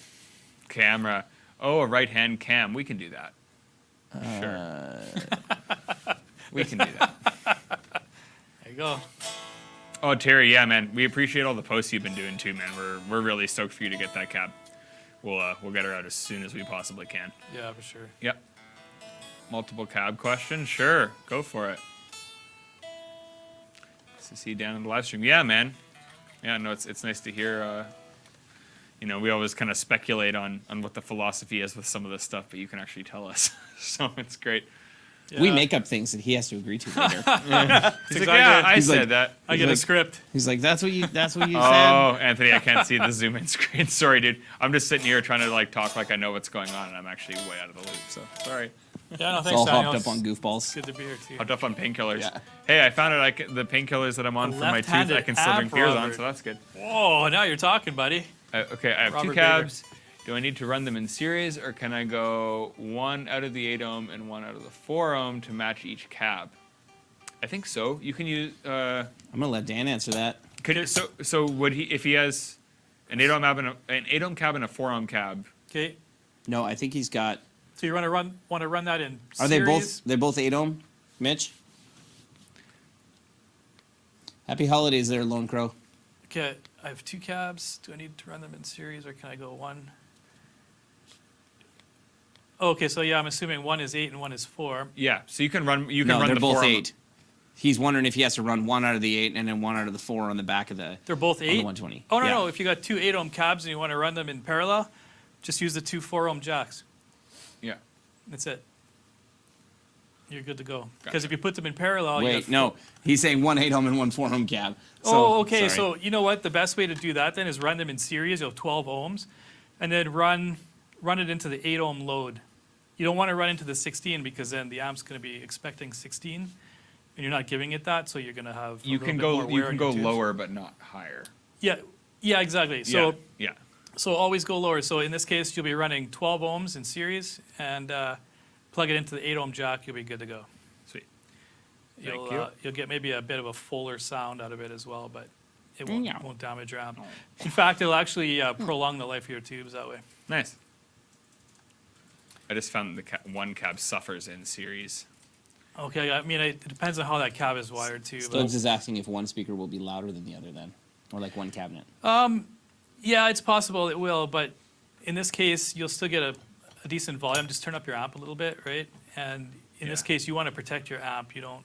Camera. Oh, a right-hand cam. We can do that. Sure. We can do that. There you go. Oh, Terry, yeah, man. We appreciate all the posts you've been doing too, man. We're really stoked for you to get that cab. We'll get her out as soon as we possibly can. Yeah, for sure. Yep. Multiple cab questions? Sure. Go for it. Nice to see you down in the live stream. Yeah, man. Yeah, no, it's nice to hear. You know, we always kind of speculate on what the philosophy is with some of this stuff, but you can actually tell us. So it's great. Yeah. We make up things that he has to agree to later. He's like, exactly yeah, it. I He's said like- that. I get a like- script. He's like, that's what you said. Oh, Anthony, I can't see the zoom in screen. Sorry, dude. I'm just sitting here trying to like talk like I know what's going on, and I'm actually way out of the loop. So sorry. Yeah, no, It's thanks, all Daniel. hopped up on It's goofballs. good to be here too. Hopped up on painkillers. Yeah. Hey, I found it. The painkillers that I'm on for my tooth, I Left-handed can still drink beers on, Robert. so that's good. Whoa, now you're talking, buddy. Okay, I have Robert two cabs. Do I need to run them in series, or can I go one out of the 8 ohm and one out of the 4 ohm to match each cab? I think so. You can use. I'm gonna let Dan answer that. So would he, if he has an 8 ohm cab and an 8 ohm cab and a 4 ohm cab? Okay. No, I think he's got. So you want to run that in Are series? they both? They're both 8 ohm, Mitch. Happy holidays, there, Lone Crow. Okay, I have two cabs. Do I need to run them in series, or can I go one? Okay, so yeah, I'm assuming one is 8 and one is 4. Yeah, so you can run. You can No, run they're the both 4 on 8. He's wondering if he has to run one out of the 8 and then one out of the 4 on the back of the. They're both on 8? the 120. Oh, no, Yeah. no. If you got 2 8-ohm cabs and you want to run them in parallel, just use the 2 4-ohm jacks. Yeah. That's it. You're good to go. Because if you put them in parallel, you Wait, got no. He's saying one 8-ohm and one 4-ohm cab. So, Oh, okay. sorry. So you know what? The best way to do that then is run them in series. You have 12 ohms, and then run it into the 8-ohm load. You don't want to run into the 16 because then the amp's going to be expecting 16, and you're not giving it that, so you're going to have. You can go. You can go lower, but not higher. Yeah. Yeah. Exactly. So Yeah. so always go lower. So in this case, you'll be running 12 ohms in series and plug it into the 8-ohm jack. You'll be good to go. Sweet. You'll get maybe a bit of a fuller sound out of it as well, but it Yeah. won't damage your amp. In fact, it'll actually prolong the life of your tubes that way. Nice. I just found the one cab suffers in series. Okay, I mean, it depends on how that cab is wired too. But Stubbs is asking if one speaker will be louder than the other then, or like one cabinet. yeah, it's possible it will, but in this case, you'll still get a decent volume. Just turn up your amp a little bit, right? And in this Yeah. case, you want to protect your amp. You don't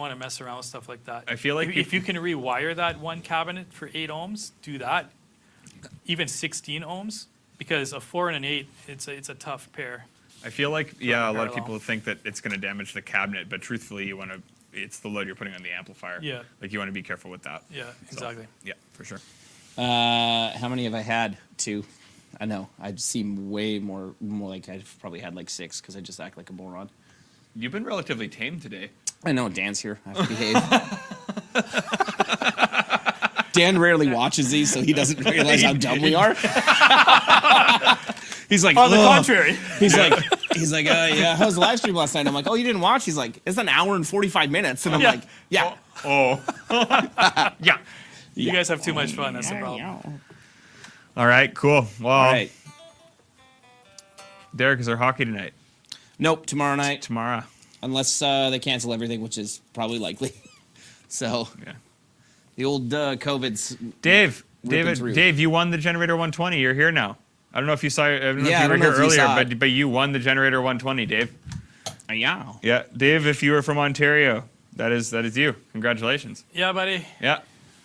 want to mess around with stuff like that. I feel like if you can rewire that one cabinet for 8 ohms, do that. Even 16 ohms, because a 4 and an 8, it's a tough pair. I feel like a lot of parallel. people think that it's going to damage the cabinet, but truthfully, you want to. It's the load you're putting on the amplifier. Yeah. Like you want to be careful with that. Yeah, exactly. Yeah, for sure. How many have I had? 2. I know. I seem way more like I've probably had like 6 because I just act like a moron. You've been relatively tame today. I know Dan's here. I have to behave. Dan rarely watches these, so he doesn't realize how dumb we are. He's like, On the "Ugh." contrary. He's like, yeah. How was the live stream last night? I'm like, oh, you didn't watch? He's like, it's an hour and 45 minutes, and I'm Yeah. like, yeah. Oh. Yeah. You guys have too much fun. That's the problem. All right. Cool. Well, All right. Derek, is there hockey tonight? Nope. Tomorrow night, Tomorrow. unless they cancel everything, which is probably likely. So Yeah. the old COVID's. Dave, Ripping through. Dave, you won the Generator 120. You're here now. I don't know if you saw. I don't know Yeah, I if you were don't know here if you earlier, saw it. but you won the Generator 120, Dave. Yeah. Yeah, Dave. If you were from Ontario, that is you. Congratulations. Yeah, buddy. Yeah,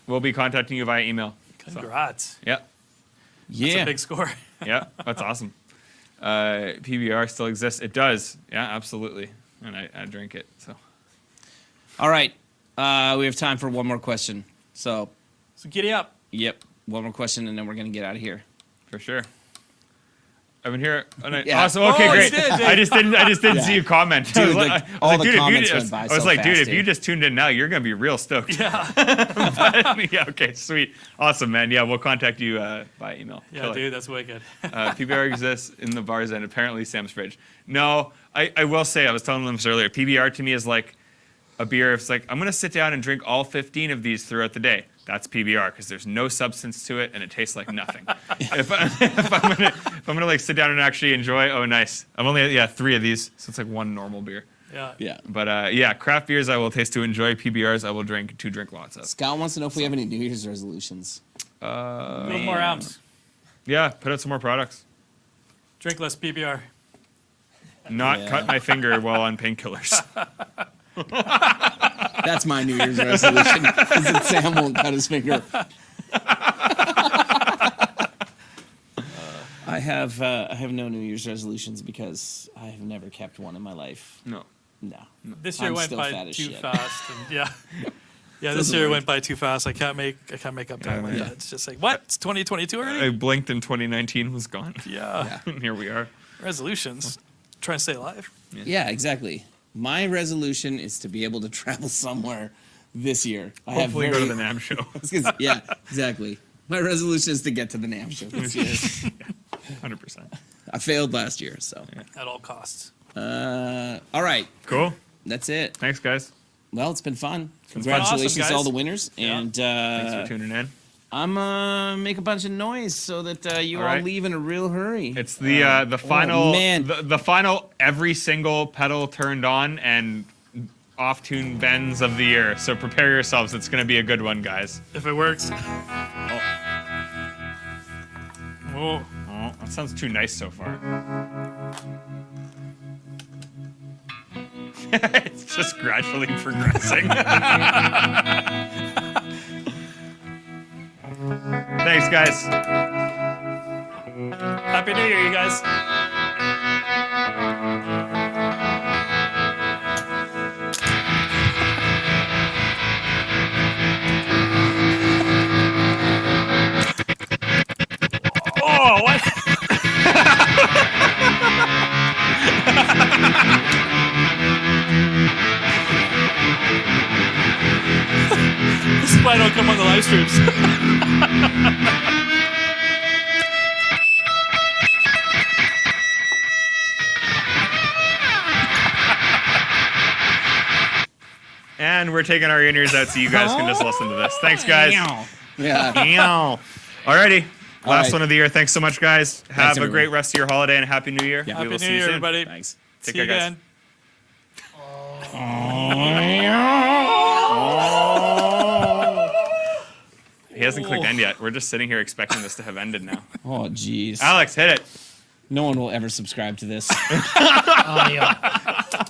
we'll be contacting you via email. Congrats. Yeah, That's Yeah. a big score. yeah, that's awesome. PBR still exists. It does. Yeah, absolutely. And I drink it. So All right. We have time for one more question. So, So giddy up. yep, one more question, and then we're gonna get out of here. for sure. I've been here. Yeah. Awesome. Okay, Oh, you great. did, Dave. I just didn't Yeah. see you comment. Dude, I was like, I was all like, the dude, if you comments just- went by I was so like, fast, dude, if dude. you just tuned in now, you're gonna be real stoked. Yeah. Yeah. Okay. Sweet. Awesome, man. Yeah, we'll contact you by email. Yeah, Killer. dude, that's wicked. PBR exists in the bars and apparently Sam's fridge. No, I will say, I was telling them this earlier, PBR to me is like a beer. It's like, I'm going to sit down and drink all 15 of these throughout the day. That's PBR because there's no substance to it and it tastes like nothing. if I'm gonna like sit down and actually enjoy, oh nice. I'm only 3 of these, so it's like one normal beer. Yeah. Yeah. But yeah, craft beers I will taste to enjoy. PBRs I will drink to drink lots of. Scott wants to know if we have any New Year's resolutions. A little more amps. Yeah, put out some more products. Drink less PBR. Not Yeah. cut my finger while on painkillers. That's my New Year's resolution. Is that Sam won't cut his finger. I have no New Year's resolutions because I have never kept one in my life. No. No. This year I'm went still by fat as too shit. fast. And yeah. Yeah, this Doesn't year work. went by too fast. I can't make up time like Yeah. that. It's just like, what? It's 2022 already? I blinked and 2019 was gone. Yeah. And here we are. Resolutions. Trying to stay alive. Yeah, exactly. My resolution is to be able to travel somewhere this year. I have Hopefully very, go to the NAM show. yeah, exactly. My resolution is to get to the NAM show this year. 100%. I failed last year, so. At all costs. All right, Cool. that's it. Thanks, guys. Well, it's been fun. been Congratulations awesome, to all guys. the winners, Yeah. and Thanks for tuning in. I'm make a bunch of noise so that you all, All right. leave in a real hurry. It's the final man. the final every single pedal turned on and off tune bends of the year. So prepare yourselves. It's going to be a good one, guys. If it works. Oh. Oh, that sounds too nice so far. It's just gradually progressing. Thanks, guys. Happy New Year, you guys. Oh, what? This is why I don't come on the live streams. And we're taking our in-ears out so you guys can just listen to this. Thanks, guys. Yeah. Alrighty. Last right. one of the year. Thanks so much, guys. Have a everyone. great rest of your holiday and Happy New Year. Yeah. We will Happy see New you Year, soon. everybody. Thanks. Take See you care, guys. again. He hasn't clicked end yet. We're just sitting here expecting this to have ended now. Oh, jeez. Alex, hit it. No one will ever subscribe to this. Oh, yeah.